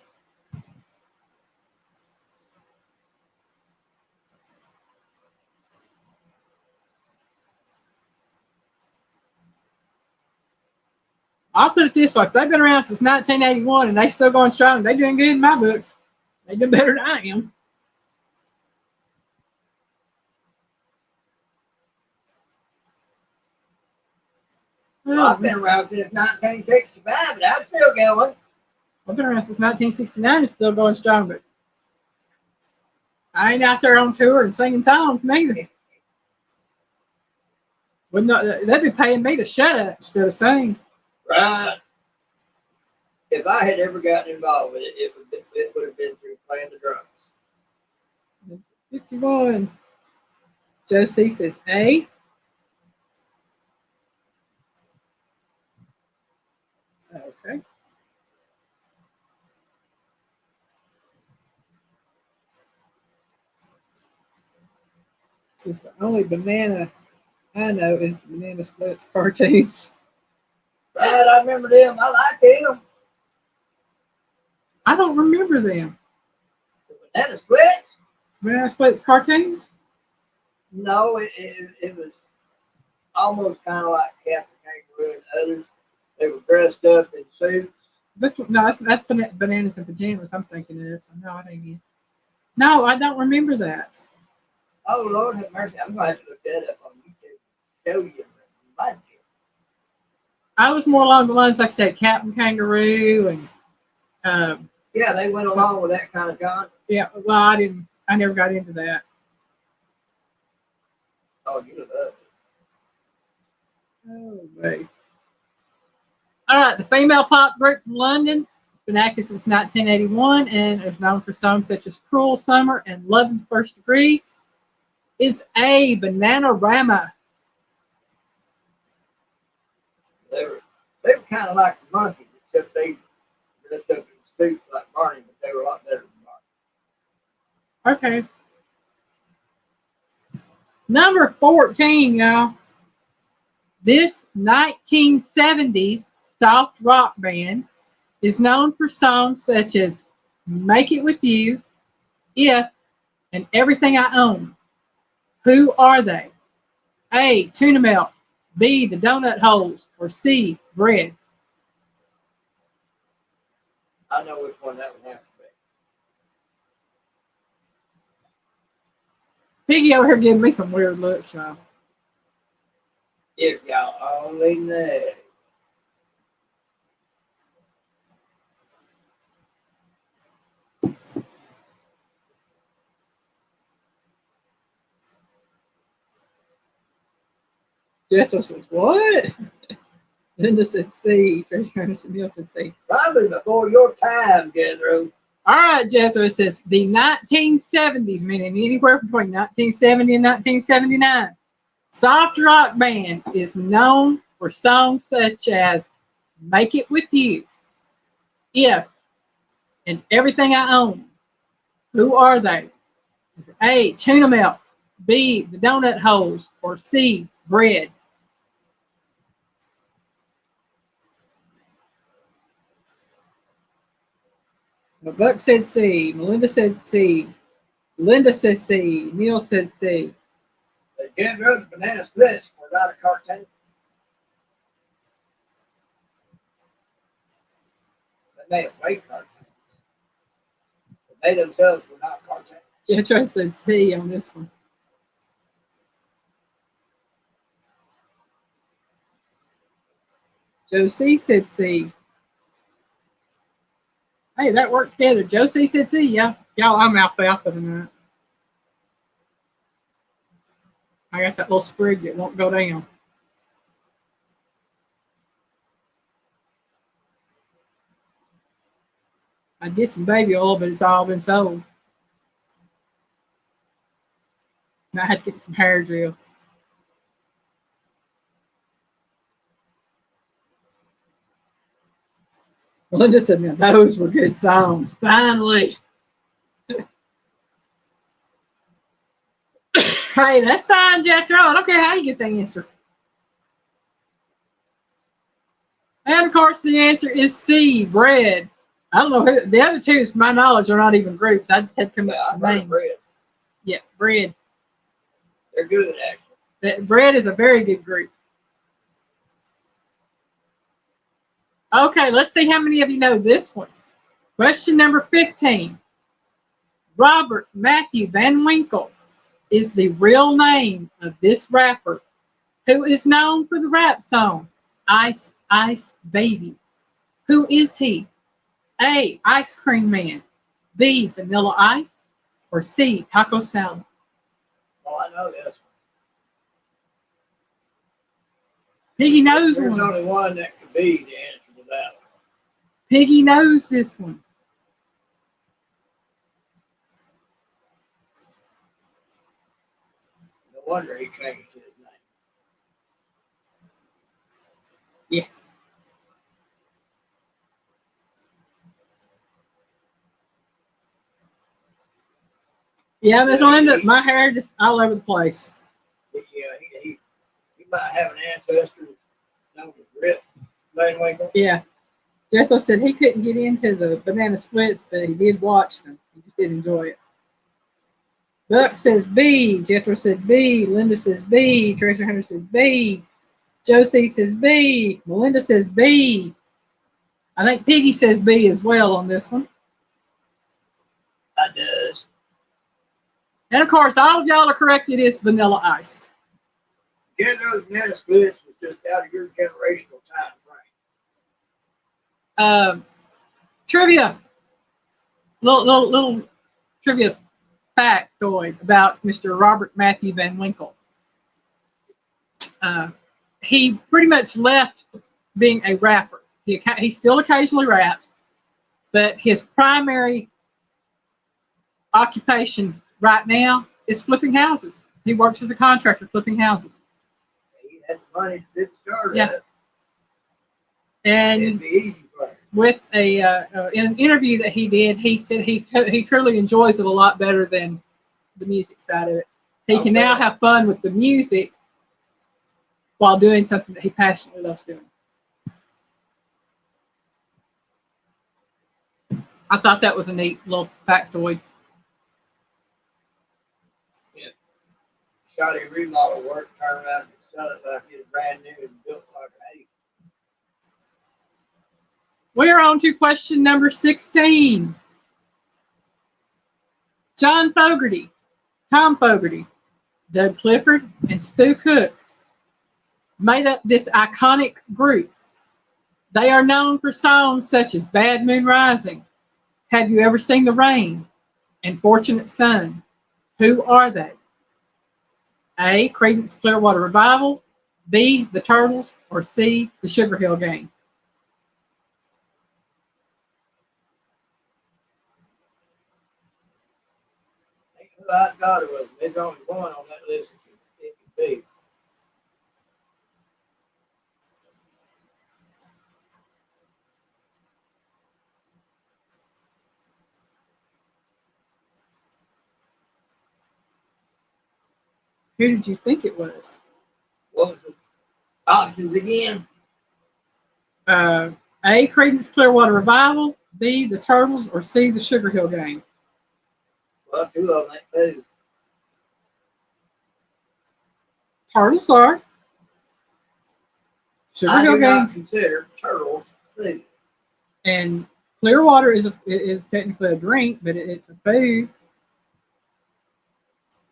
I'll put it this way: if they've been around since 1981 and they still going strong, they're doing good in my books. They do better than I am. Well, I've been around since 1965, but I'm still going. I've been around since 1969 and still going strong, but I ain't out there on tour and singing songs neither. They'd be paying me to shut up instead of sing. Right. If I had ever gotten involved with it, it would have been through playing the drums. It's 51. Josie says A. Okay. Says the only banana I know is the Banana Splits cartoons. Right, I remember them. I like them. I don't remember them. The Banana Splits? Banana Splits cartoons? No, it was almost kind of like Captain Kangaroo and others. They were dressed up in suits. No, that's Bananas and Pajamas I'm thinking of. So no, I didn't. No, I don't remember that. Oh, Lord have mercy. I'm going to have to look that up on YouTube. Show you. Remind you. I was more along the lines, like I said, Captain Kangaroo and Yeah, they went along with that kind of genre. yeah. Well, I didn't. I never got into that. Oh, you love Oh, wait. All right, the female pop group from London. It's been active since 1981 and is known for songs such as "Cruel Summer" and "Love in the First Degree." Is a Bananarama. it. They were kind of like the monkeys, except they dressed up in suits like Barney, but they were a lot better than Okay. Number 14, y'all. This 1970s soft rock band is known for songs such as "Make It With You," "If," and "Everything I Own." Who are they? A. Tuna Melt. B. The Donut Holes. Or C. Bread. I know which one that would have to Piggy over here giving me some weird looks, y'all. be. If y'all only knew. Jethro says, what? Linda said C. Tracy said C. Probably before your time, Jethro. All right, Jethro says the 1970s, meaning anywhere between 1970 and 1979. Soft rock band is known for songs such as "Make It With You," "If," and "Everything I Own." Who are they? Is it A. Tuna Melt, B. The Donut Holes, or C. Bread? So Buck said C. Melinda said C. Linda said C. Neil said C. The Jethro, the Banana Splits were not a cartoon. They may have played cartoons. But they themselves were not cartoons. Jethro said C on this one. Josie said C. Hey, that worked together. Josie said C. Yeah, y'all, I'm alfalfa tonight. I got that little sprig that won't go down. I did some baby oil, but it's all been sold. And I had to get some hair gel. Linda said, "Now those were good songs. Finally." Hey, that's fine, Jethro. I don't care how you get the answer. And of course, the answer is C. Bread. I don't know who the other two, to my knowledge, are not even groups. I just had to come up Yeah, with I some heard names. bread. Yeah, Bread. They're good, actually. Bread is a very good group. Okay, let's see how many of you know this one. Question number 15. Robert Matthew Van Winkle is the real name of this rapper who is known for the rap song Ice Ice Baby. Who is he? A. Ice Cream Man. B. Vanilla Ice. Or C. Taco Salad. Oh, I know this one. Piggy knows There's one. only one that could be the answer to that one. Piggy knows this one. No wonder he changed his name. Yeah. Yeah, Miss Linda, my hair just all over the place. Yeah, he might have an ancestor known as Rip Van Winkle. Yeah. Jethro said he couldn't get into the banana splits, but he did watch them. He just did enjoy it. Buck says B. Jethro said B. Linda says B. Treasure Hunter says B. Josie says B. Melinda says B. I think Piggy says B as well on this one. I does. And of course, all of y'all are correct. It is Vanilla Ice. Getting those banana splits was just out of your generational time frame. Trivia. Little trivia factoid about Mr. Robert Matthew Van Winkle. He pretty much left being a rapper. He still occasionally raps, but his primary occupation right now is flipping houses. He works as a contractor flipping houses. He had the money to start Yeah. it. And it'd be easy for him. With in an interview that he did, he said he truly enjoys it a lot better than the music side of it. He can now have fun with the music while doing something that he passionately loves doing. I thought that was a neat little factoid. Yeah. Shoddy remodel work, turn around and sell it like it's brand new and built like an ace. We're on to question number 16. John Fogerty, Tom Fogerty, Doug Clifford, and Stu Cook made up this iconic group. They are known for songs such as Bad Moon Rising, Have You Ever Seen the Rain, and Fortunate Son. Who are they? A. Creedence Clearwater Revival, B. The Turtles, or C. The Sugar Hill Gang. Who I thought it was. There's only one on that list it could be. Who did you think it was? What was the options again? A. Creedence Clearwater Revival, B. The Turtles, or C. The Sugar Hill Gang. Well, two of them ain't too. Turtles are. Sugar Hill do Gang. not consider turtles food. And Clearwater is technically a drink, but it's a food.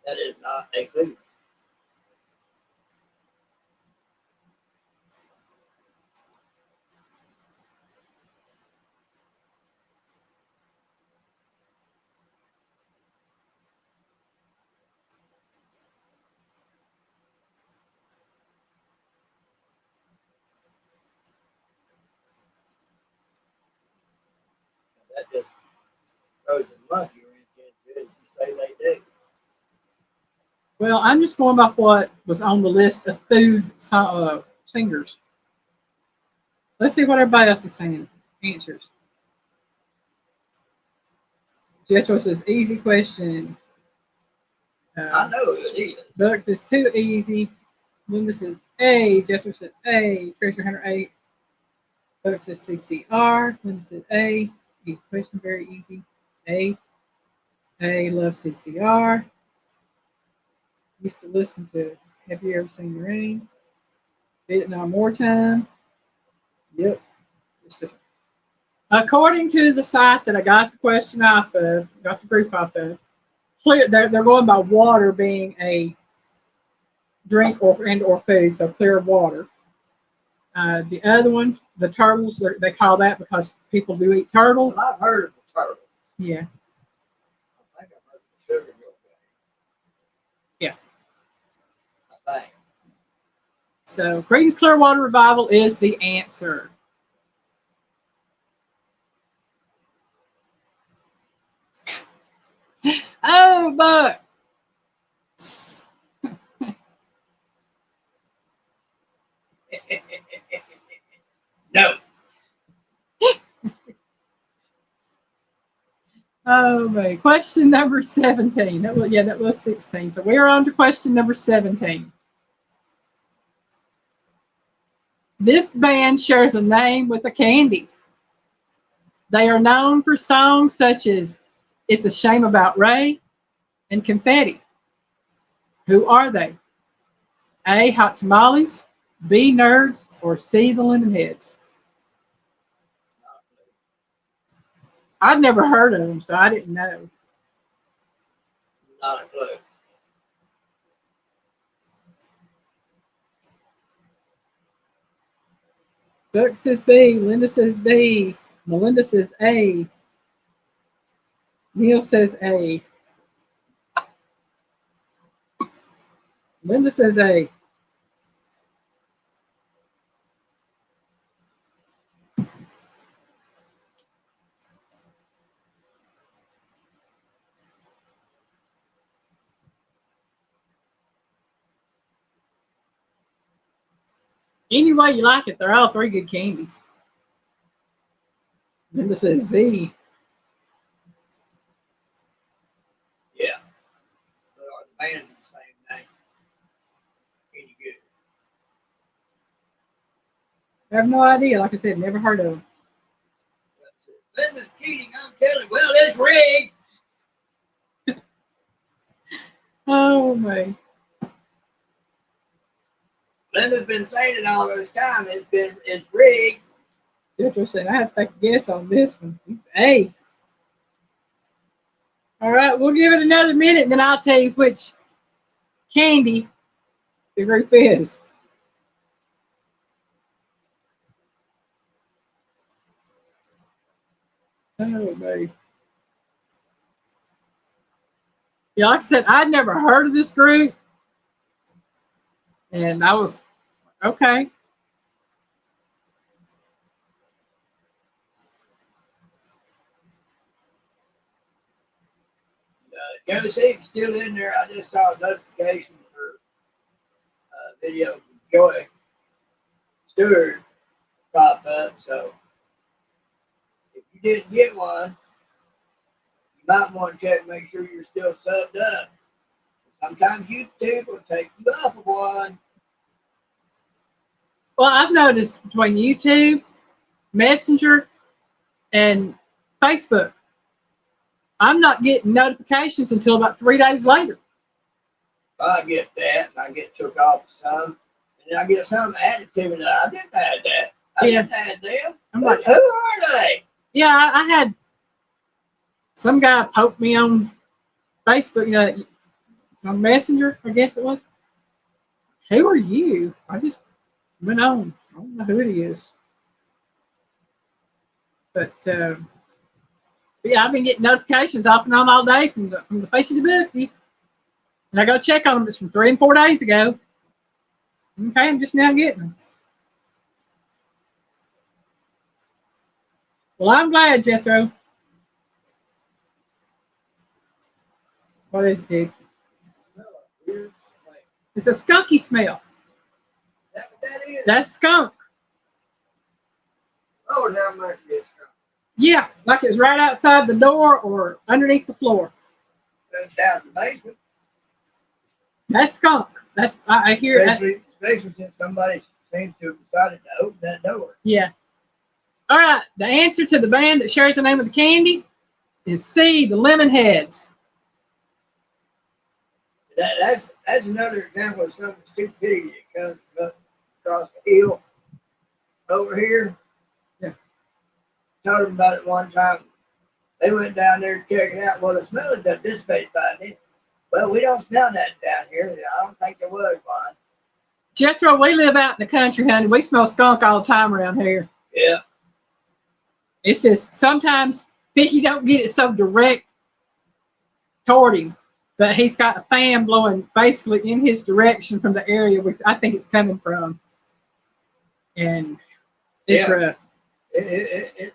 That is not a food. That just throws a monkey wrench into it. You say they do. Well, I'm just going by what was on the list of food singers. Let's see what everybody else is saying. Answers. Jethro says, easy question. I know it is. Doug says, too easy. Linda says, A. Jethro said, A. Treasure Hunter, A. Doug says, CCR. Linda said, A. Easy question, very easy. A. Love CCR. Used to listen to Have You Ever Seen the Rain? Vietnam Wartime. Yep. According to the site that I got the question off of, got the group off of, they're going by water being a drink or food, so clear water. The other one, the turtles, they call that because people do eat turtles. Well, I've heard of the turtle. Yeah. I think I've heard of the Sugar Hill Gang. Yeah. I think. So Creedence Clearwater Revival is the answer. Oh, but No. Oh, man. Question number 17. That was 16. So we're on to question number 17. This band shares a name with a candy. They are known for songs such as It's a Shame About Ray and Confetti. Who are they? A. Hot Tamales, B. Nerds, or C. The Lemonheads? I've never heard of them, so I didn't know. Not a clue. Buck says B, Linda says B, Melinda says A, Neil says A, Linda says A. Any way you like it, they're all three good candies. Linda says Z. Yeah. But the band's the same name. Any good. I have no idea. Like I said, never heard of them. Linda's cheating, I'm telling you. Well, it's rigged. Oh, my. Linda's been saying it all this time. It's rigged. Jethro said, I have to take a guess on this one. It's A. All right, we'll give it another minute, and then I'll tell you which candy the group is. Oh, baby. Yeah, like I said, I'd never heard of this group. And I was, okay. Joe Seep's still in there. I just saw a notification for video from Joy Stewart pop up. So if you didn't get one, you might want to check and make sure you're still subbed up. Sometimes YouTube will take you off of one. Well, I've noticed between YouTube, Messenger, and Facebook, I'm not getting notifications until about 3 days later. I get that, and I get took off some, and then I get some added to me that I didn't add that. I didn't add them. I'm like, who are they? Yeah, I had some guy poke me on Facebook, on Messenger, I guess it was. Who are you? I just went on. I don't know who it is. But yeah, I've been getting notifications off and on all day from the face of the book. And I go check on them. It's from 3 and 4 days ago. Okay, I'm just now getting them. Well, I'm glad, Jethro. What is it, dude? It's a skunky smell. Is that what that is? That's skunk. Oh, how much is skunk? Yeah, like it's right outside the door or underneath the floor. It's down in the basement. That's skunk. I hear especially since somebody seems to have decided to open that door. Yeah. All right. The answer to the band that shares the name of the candy is C, the Lemonheads. That's another example of some stupidity that comes up across the hill over here. Yeah. Told them about it one time. They went down there to check it out. Well, the smell is done dissipated by it. Well, we don't smell that down here. I don't think there was one. Jethro, we live out in the country, honey. We smell skunk all the time around here. Yeah. It's just sometimes Vicky don't get it so direct toward him, but he's got a fan blowing basically in his direction from the area I think it's coming from. And it's rough. It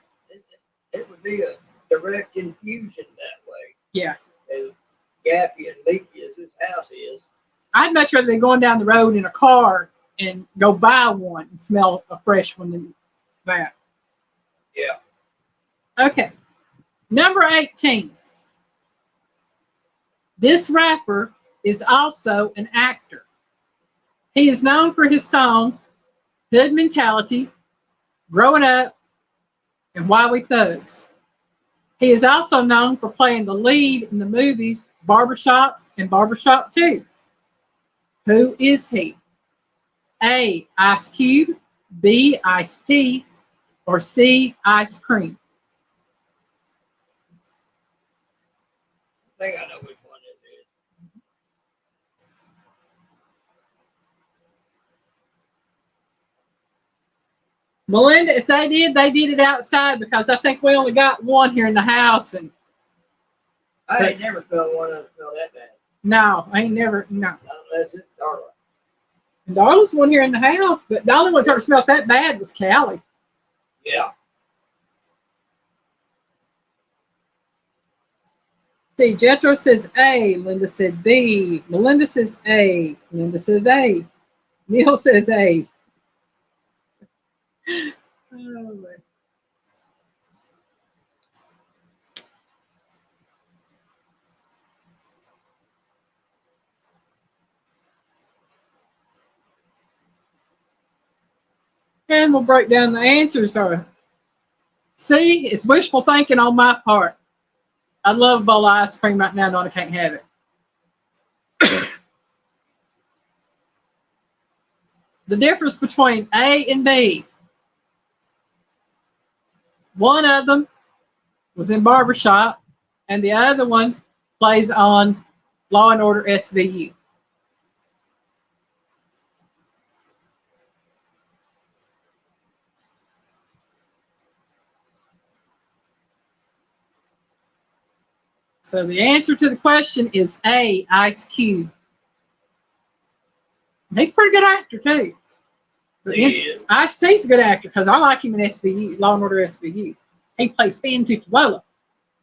would be a direct infusion that way. Yeah. As gappy and leaky as this house is. I'd much rather be going down the road in a car and go buy one and smell a fresh one than that. Yeah. Okay. Number 18. This rapper is also an actor. He is known for his songs Hood Mentality, Growing Up, and Why We Thugs. He is also known for playing the lead in the movies Barbershop and Barbershop 2. Who is he? A. Ice Cube, B. Ice T, or C. Ice Cream? I think I know which one this is. Melinda, if they did it outside because I think we only got one here in the house. And I ain't never felt one of them smell that bad. no, I ain't never, no. Unless it's Darla. And Darla's one here in the house, but the only one that ever smelled that bad was Callie. Yeah. See, Jethro says A, Linda said B, Melinda says A, Linda says A, Neil says A. Oh, and we'll break down the answers. C, it's wishful thinking on my part. I love a bowl of ice cream right now, knowing I can't have it. The difference between A and B. One of them was in Barbershop, and the other one plays on Law and Order SVU. So the answer to the question is A, Ice Cube. He's a pretty good actor too. But Ice T's a good actor because I like him in SVU, Law and Order SVU. He plays Finn Tutuola.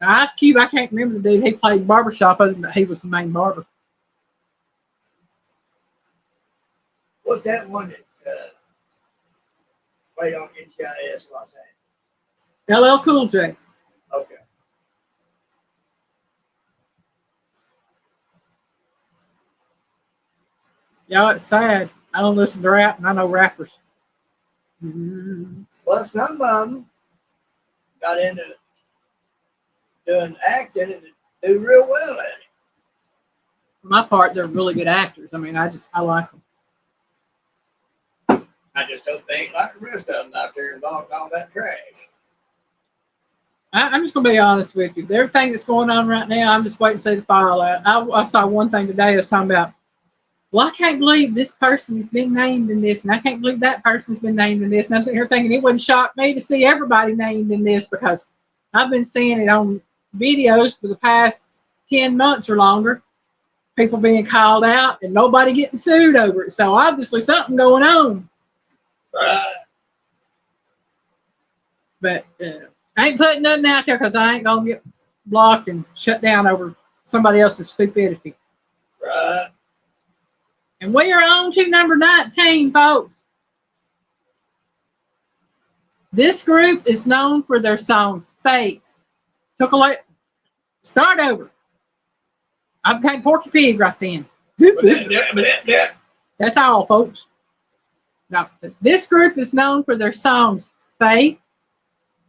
Now, Ice Cube, I can't remember the dude. He played Barbershop, other than he was the main barber. What's that one that played on NCIS Los Angeles? LL Cool J. Okay. Y'all, it's sad. I don't listen to rap, and I know rappers. Well, some of them got into doing acting and do real well at it. For my part, they're really good actors. I mean, I like them. I just hope they ain't like the rest of them out there involved in all that trash. I'm just going to be honest with you. Everything that's going on right now, I'm just waiting to see the fallout. I saw one thing today. I was talking about, well, I can't believe this person has been named in this, and I can't believe that person's been named in this. And I'm sitting here thinking it wouldn't shock me to see everybody named in this because I've been seeing it on videos for the past 10 months or longer. People being called out and nobody getting sued over it. So obviously something going on. Right. But I ain't putting nothing out there because I ain't going to get blocked and shut down over somebody else's stupidity. Right. And we are on to number 19, folks. This group is known for their songs Faith. Took a look. Start over. I became Porky Pig right then. That's all, folks. No, this group is known for their songs Faith,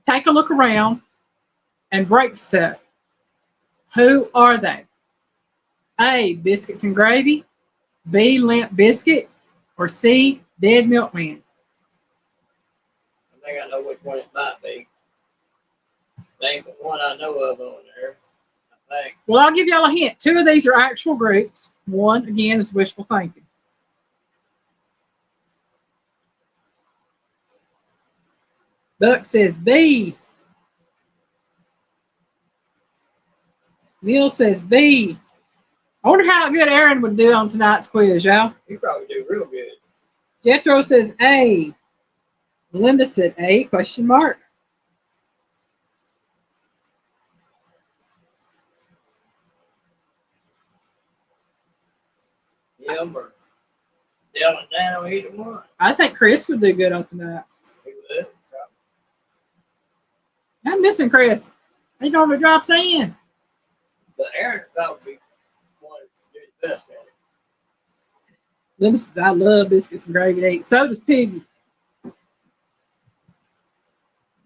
Take a Look Around, and Break Stuff. Who are they? A, Biscuits and Gravy, B, Limp Bizkit, or C, Dead Milkman? I think I know which one it might be. Ain't the one I know of on there, I think. Well, I'll give y'all a hint. Two of these are actual groups. One, again, is wishful thinking. Buck says B. Neil says B. I wonder how good Aaron would do on tonight's quiz, y'all. He probably do real good. Jethro says A. Melinda said A, question mark. Him or Dylan Dano, either one. I think Chris would do good on tonight's. He would. Probably. I'm missing Chris. He normally drops in. But Aaron probably one to do his best at it. Linda says, I love biscuits and gravy to eat. So does Piggy.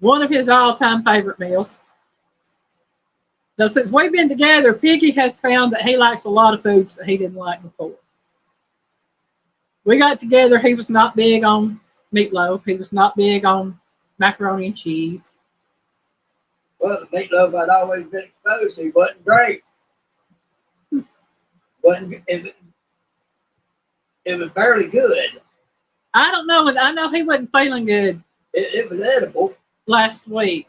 one of his all-time favorite meals. Now, since we've been together, Piggy has found that he likes a lot of foods that he didn't like before. We got together, he was not big on meatloaf. He was not big on macaroni and cheese. Well, the meatloaf I'd always been exposed to wasn't great. wasn't it was barely good. I don't know. I know he wasn't feeling good It was edible. last week.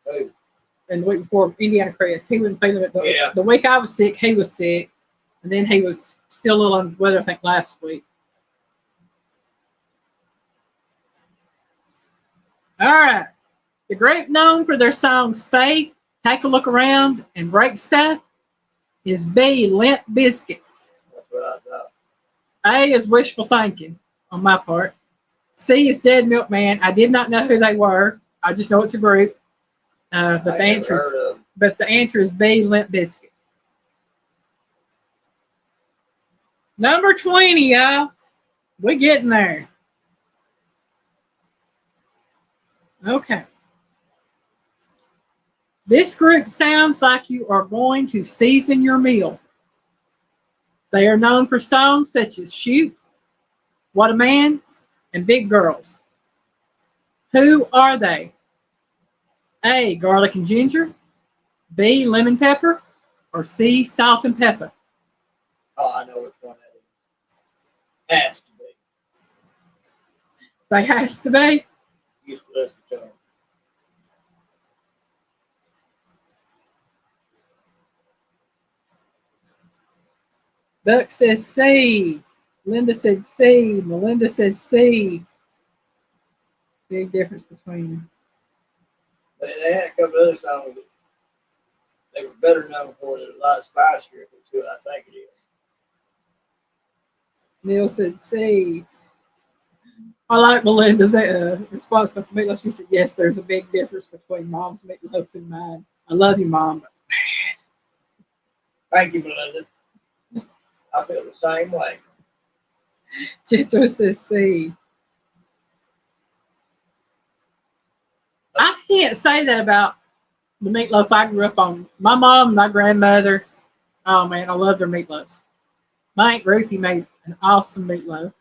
Oh, And the week before, Indiana Chris. He wasn't feeling it. yeah. The week I was sick, he was sick. And then he was still a little under the weather, I think, last week. All right. The group known for their songs Faith, Take a Look Around, and Break Stuff is B, Limp Bizkit. That's what I thought. A is Wishful Thinking on my part. C is Dead Milkman. I did not know who they were. I just know it's a group. But the answer is B, Limp Bizkit. Number 20, y'all. We're getting there. Okay. This group sounds like you are going to season your meal. They are known for songs such as Shoot, What a Man, and Big Girls. Who are they? A, Garlic and Ginger, B, Lemon Pepper, or C, Salt and Pepper? Oh, I know which one that is. Has to be. Say has to be. Used to listen to them. Duck says C. Linda said C. Melinda says C. Big difference between them. They had a couple other songs that they were better known for than a lot of Spice Girls, is who I think it is. Neil said C. I like Melinda's response to meatloaf. She said, yes, there's a big difference between mom's meatloaf and mine. I love you, Mom. But Thank you, Melinda. I feel the same way. Tito says C. I can't say that about the meatloaf I grew up on. My mom and my grandmother, oh man, I love their meatloaves. My Aunt Ruthie made an awesome meatloaf.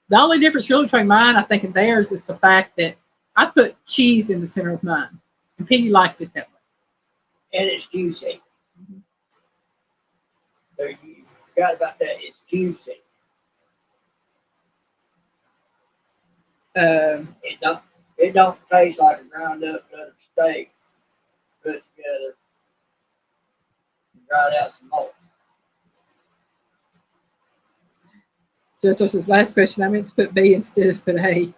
The only difference really between mine, I think, and theirs is the fact that I put cheese in the center of mine. And Piggy likes it that way. And it's juicy. So you forgot about that. It's juicy. It don't taste like a ground up another steak put together and dried out some more. Jojo says, last question, I meant to put B instead of put A.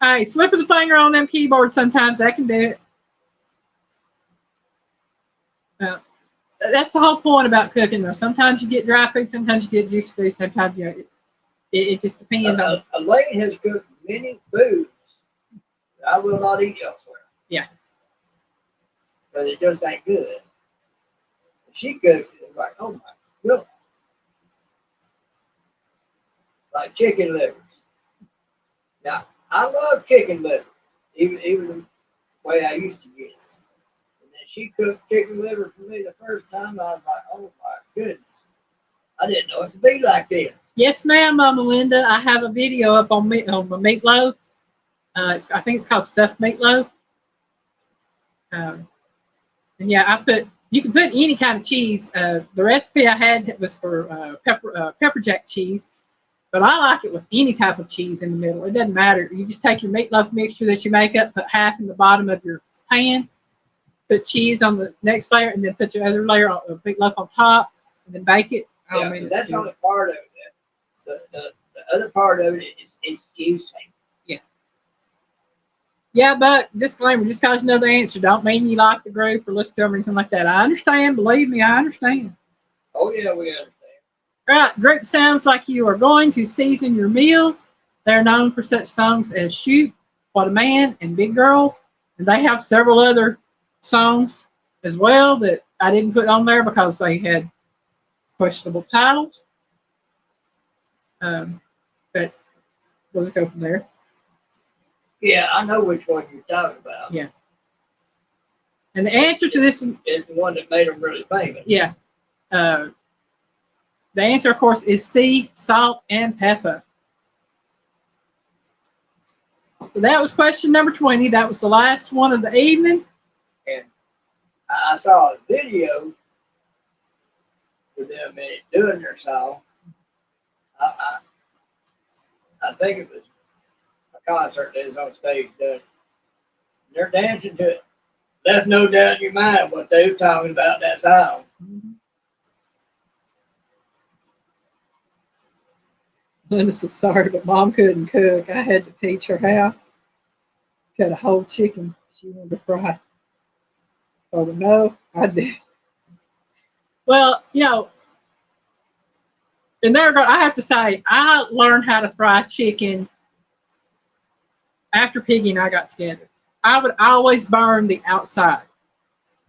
All right, slip of the finger on them keyboards sometimes. I can do it. That's the whole point about cooking, though. Sometimes you get dry food, sometimes you get juicy food, sometimes it just depends on. Elaine has cooked many foods that I will not eat elsewhere. Yeah. But it just ain't good. If she cooks it, it's like, oh my goodness. Like chicken livers. Now, I love chicken liver, even the way I used to get it. And then she cooked chicken liver for me the first time. I was like, oh my goodness. I didn't know it could be like this. Yes, ma'am, Melinda. I have a video up on my meatloaf. I think it's called stuffed meatloaf. And yeah, you can put any kind of cheese. The recipe I had was for pepper jack cheese. But I like it with any type of cheese in the middle. It doesn't matter. You just take your meatloaf mixture that you make up, put half in the bottom of your pan, put cheese on the next layer, and then put your other layer of meatloaf on top, and then bake it. Yeah, that's the only part of it. The other part of it is juicy. Yeah. Yeah, but disclaimer, just because you know the answer don't mean you like the group or listen to them or anything like that. I understand. Believe me, I understand. Oh, yeah, we understand. Right, group sounds like you are going to season your meal. They're known for such songs as Shoot, What a Man, and Big Girls. And they have several other songs as well that I didn't put on there because they had questionable titles. But we'll go from there. Yeah, I know which one you're talking about. Yeah. And the answer to this is the one that made them really famous. Yeah. The answer, of course, is C, salt and pepper. So that was question number 20. That was the last one of the evening. And I saw a video with them in it doing their song. I think it was a concert that was on stage doing it. They're dancing to it. Left no doubt in your mind what they were talking about that song. Mm-hmm. Linda said, sorry, but Mom couldn't cook. I had to teach her how. Cut a whole chicken she wanted to fry. Oh, no, I did. Well, and I have to say, I learned how to fry chicken after Piggy and I got together. I would always burn the outside,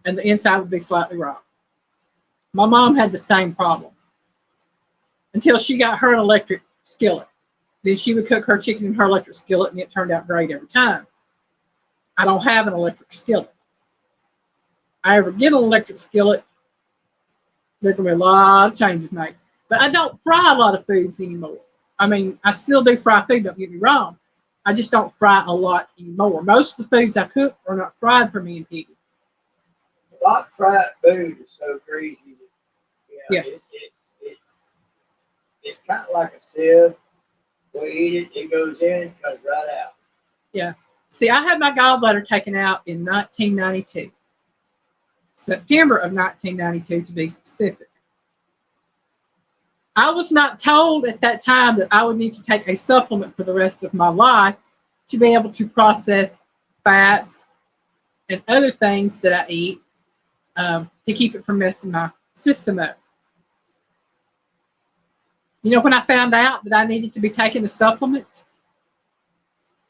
and the inside would be slightly raw. My mom had the same problem until she got her an electric skillet. Then she would cook her chicken in her electric skillet, and it turned out great every time. I don't have an electric skillet. I ever get an electric skillet, there's going to be a lot of changes made. But I don't fry a lot of foods anymore. I mean, I still do fry food, don't get me wrong. I just don't fry a lot anymore. Most of the foods I cook are not fried for me and Piggy. A lot of fried food is so greasy. Yeah. It's kind of like a sieve. We eat it, it goes in, it comes right out. Yeah. See, I had my gallbladder taken out in 1992. September of 1992, to be specific. I was not told at that time that I would need to take a supplement for the rest of my life to be able to process fats and other things that I eat to keep it from messing my system up. When I found out that I needed to be taking a supplement?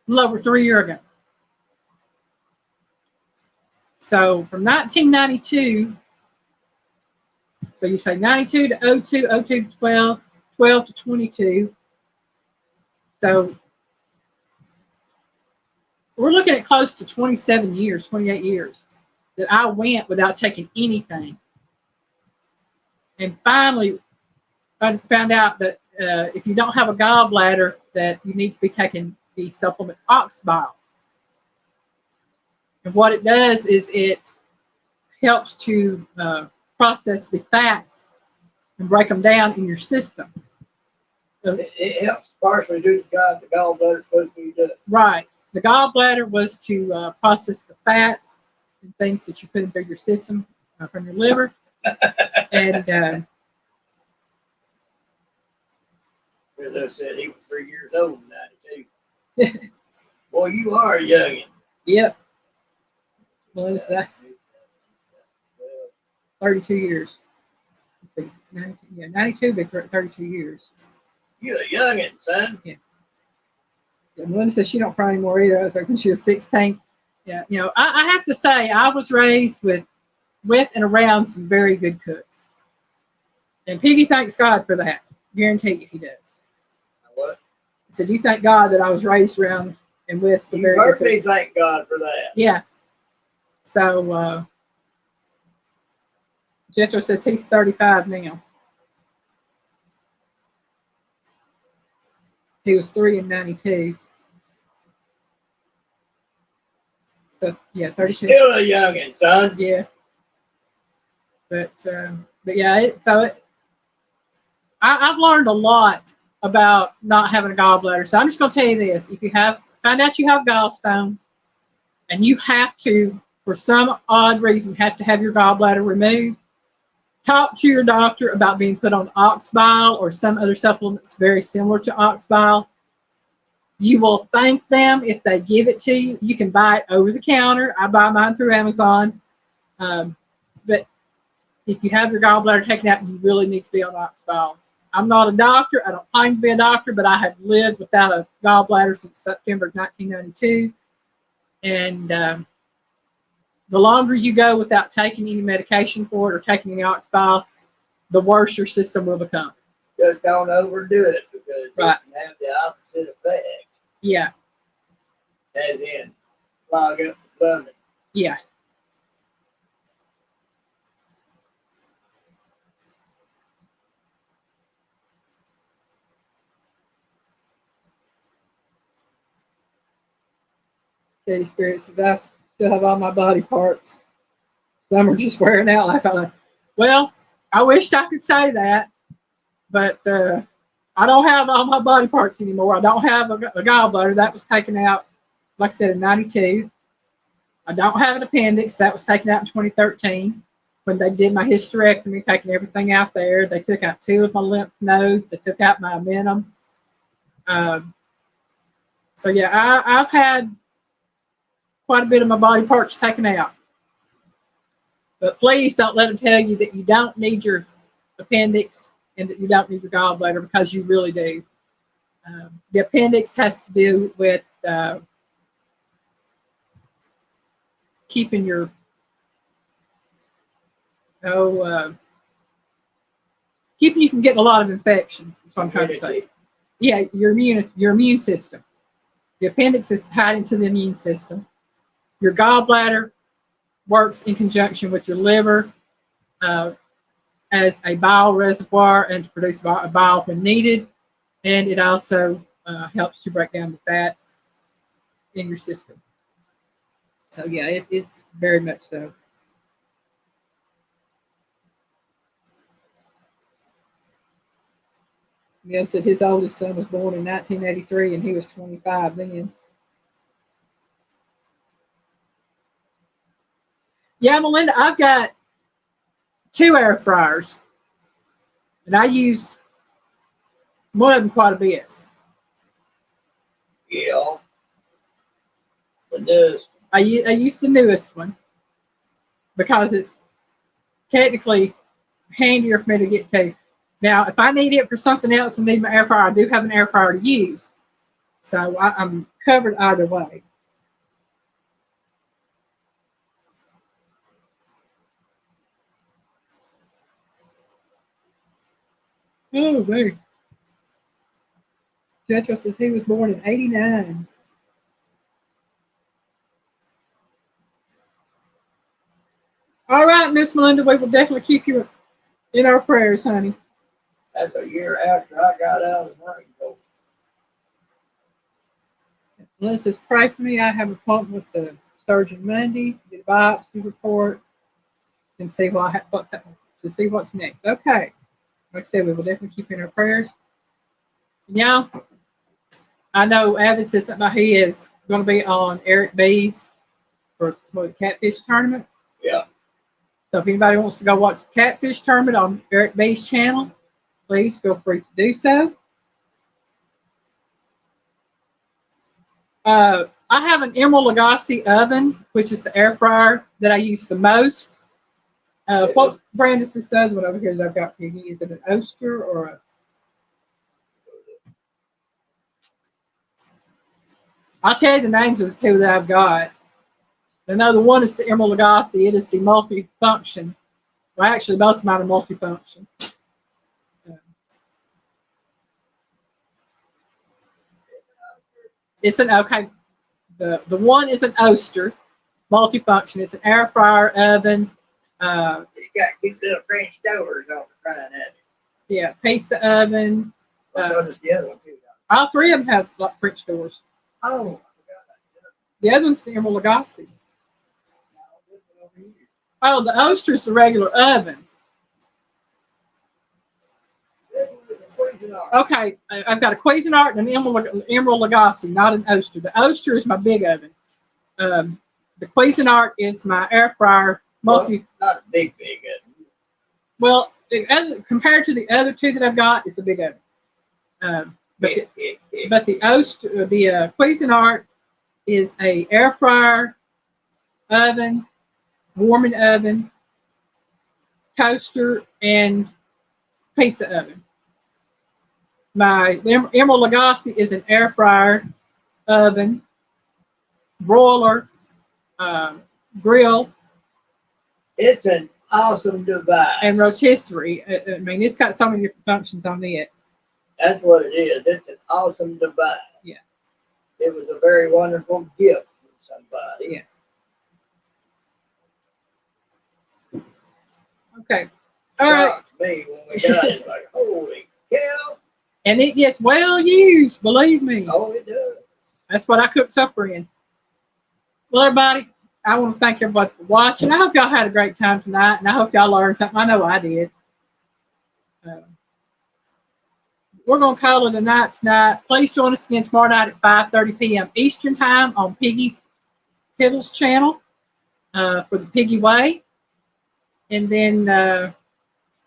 A little over 3 years ago. So from 1992, so you say 92 to 02, 02 to 12, 12 to 22. So we're looking at close to 27 years, 28 years that I went without taking anything. And finally, I found out that if you don't have a gallbladder, that you need to be taking the supplement ox bile. And what it does is it helps to process the fats and break them down in your system. So, it helps partially do the job the gallbladder is supposed to be doing. Right. The gallbladder was to process the fats and things that you put into your system from your liver. And as I said, he was 3 years old in 92. Boy, you are a youngin'. Yep. What is that? 32 years. Let's see. 92, but 32 years. You're a youngin', son. Yeah. Melinda says she don't fry anymore either. I was like when she was 16. Yeah, I have to say I was raised with and around some very good cooks. And Piggy thanks God for that. Guarantee you he does. What? So do you thank God that I was raised around and with some very good cooks? Thank God for that. Yeah. So Jethro says he's 35 now. He was 3 in 92. So yeah, 32. Still a youngin', son. Yeah. But yeah, I've learned a lot about not having a gallbladder. So I'm just going to tell you this: if you find out you have gallstones, and you have to, for some odd reason, have to have your gallbladder removed, talk to your doctor about being put on ox bile or some other supplements very similar to ox bile. You will thank them if they give it to you. You can buy it over the counter. I buy mine through Amazon. But if you have your gallbladder taken out, you really need to be on ox bile. I'm not a doctor. I don't claim to be a doctor, but I have lived without a gallbladder since September of 1992. And the longer you go without taking any medication for it or taking any ox bile, the worse your system will become. Just don't overdo it because it can have the opposite effect. Yeah. as in clog up the plumbing. Yeah. Katie Spirit says, I still have all my body parts. Some are just wearing out like I. Well, I wished I could say that, but I don't have all my body parts anymore. I don't have a gallbladder. That was taken out, like I said, in 92. I don't have an appendix. That was taken out in 2013 when they did my hysterectomy, taking everything out there. They took out 2 of my lymph nodes. They took out my omentum. So, yeah, I've had quite a bit of my body parts taken out. But please don't let them tell you that you don't need your appendix and that you don't need your gallbladder, because you really do. The appendix has to do with keeping your keeping you from getting a lot of infections. That's what I'm trying to say. Yeah, your immune system. The appendix is tied into the immune system. Your gallbladder works in conjunction with your liver as a bile reservoir and to produce bile when needed. And it also helps to break down the fats in your system. So, yeah, it's very much so. Neil said his oldest son was born in 1983 and he was 25 then. Yeah, Melinda, I've got 2 air fryers, and I use one of them quite a bit. Yeah. The newest. I use the newest one because it's technically handier for me to get to. Now, if I need it for something else and need my air fryer, I do have an air fryer to use. So I'm covered either way. Oh, man. Jetro says he was born in 89. All right, Miss Melinda, we will definitely keep you in our prayers, honey. That's a year after I got out of the Marine Corps. Melinda says, pray for me. I have an appointment with the surgeon Monday, get a biopsy report, and see what's next. Okay. Like I said, we will definitely keep you in our prayers. And y'all, I know Avid said something about he is going to be on Eric B's for the catfish tournament. Yeah. So if anybody wants to go watch the catfish tournament on Eric B's channel, please feel free to do so. I have an Emerald Lagasse oven, which is the air fryer that I use the most. What brand is this other one over here that I've got for you? Is it an Oster or a... I'll tell you the names of the 2 that I've got. I know the one is the Emerald Lagasse. It is the multifunction. Well, actually, both of mine are multifunction. It's an, okay, the one is an Oster, multifunction. It's an air fryer oven. It's got cute little French doors on the front of it. Yeah, pizza oven. So does the other one too. All 3 of them have like French doors. Oh, the other one's the Emerald Lagasse. Oh, the Oster is the regular oven. Okay, I've got a Cuisinart and an Emerald Lagasse, not an Oster. The Oster is my big oven. The Cuisinart is my air fryer. Not a big oven. Well, compared to the other 2 that I've got, it's a big oven. But the Oster, the Cuisinart is a air fryer, oven, warming oven, toaster, and pizza oven. My Emerald Lagasse is an air fryer, oven, broiler, grill. It's an awesome device. And rotisserie. I mean, it's got so many different functions on it. That's what it is. It's an awesome device. Yeah. it was a very wonderful gift from somebody. Yeah. Okay. All right. Shocked me when we got it. It's like, holy cow. And it gets well used, believe me. Oh, it does. That's what I cook supper in. Well, everybody, I want to thank everybody for watching. I hope y'all had a great time tonight, and I hope y'all learned something. I know I did. We're going to call it a night tonight. Please join us again tomorrow night at 5:30 p.m. Eastern Time on Piggy's Kittles channel for the Piggy Way. And then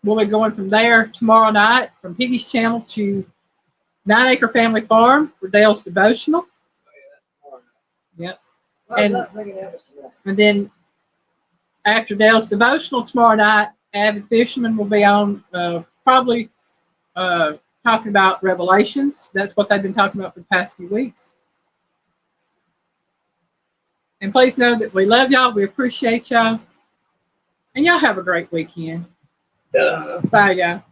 we'll be going from there tomorrow night from Piggy's channel to 9 Acre Family Farm for Dale's Devotional. Yep. And then after Dale's Devotional tomorrow night, Avid Fisherman will be on probably talking about Revelations. That's what they've been talking about for the past few weeks. And please know that we love y'all. We appreciate y'all. And y'all have a great weekend. Duh. Bye, y'all.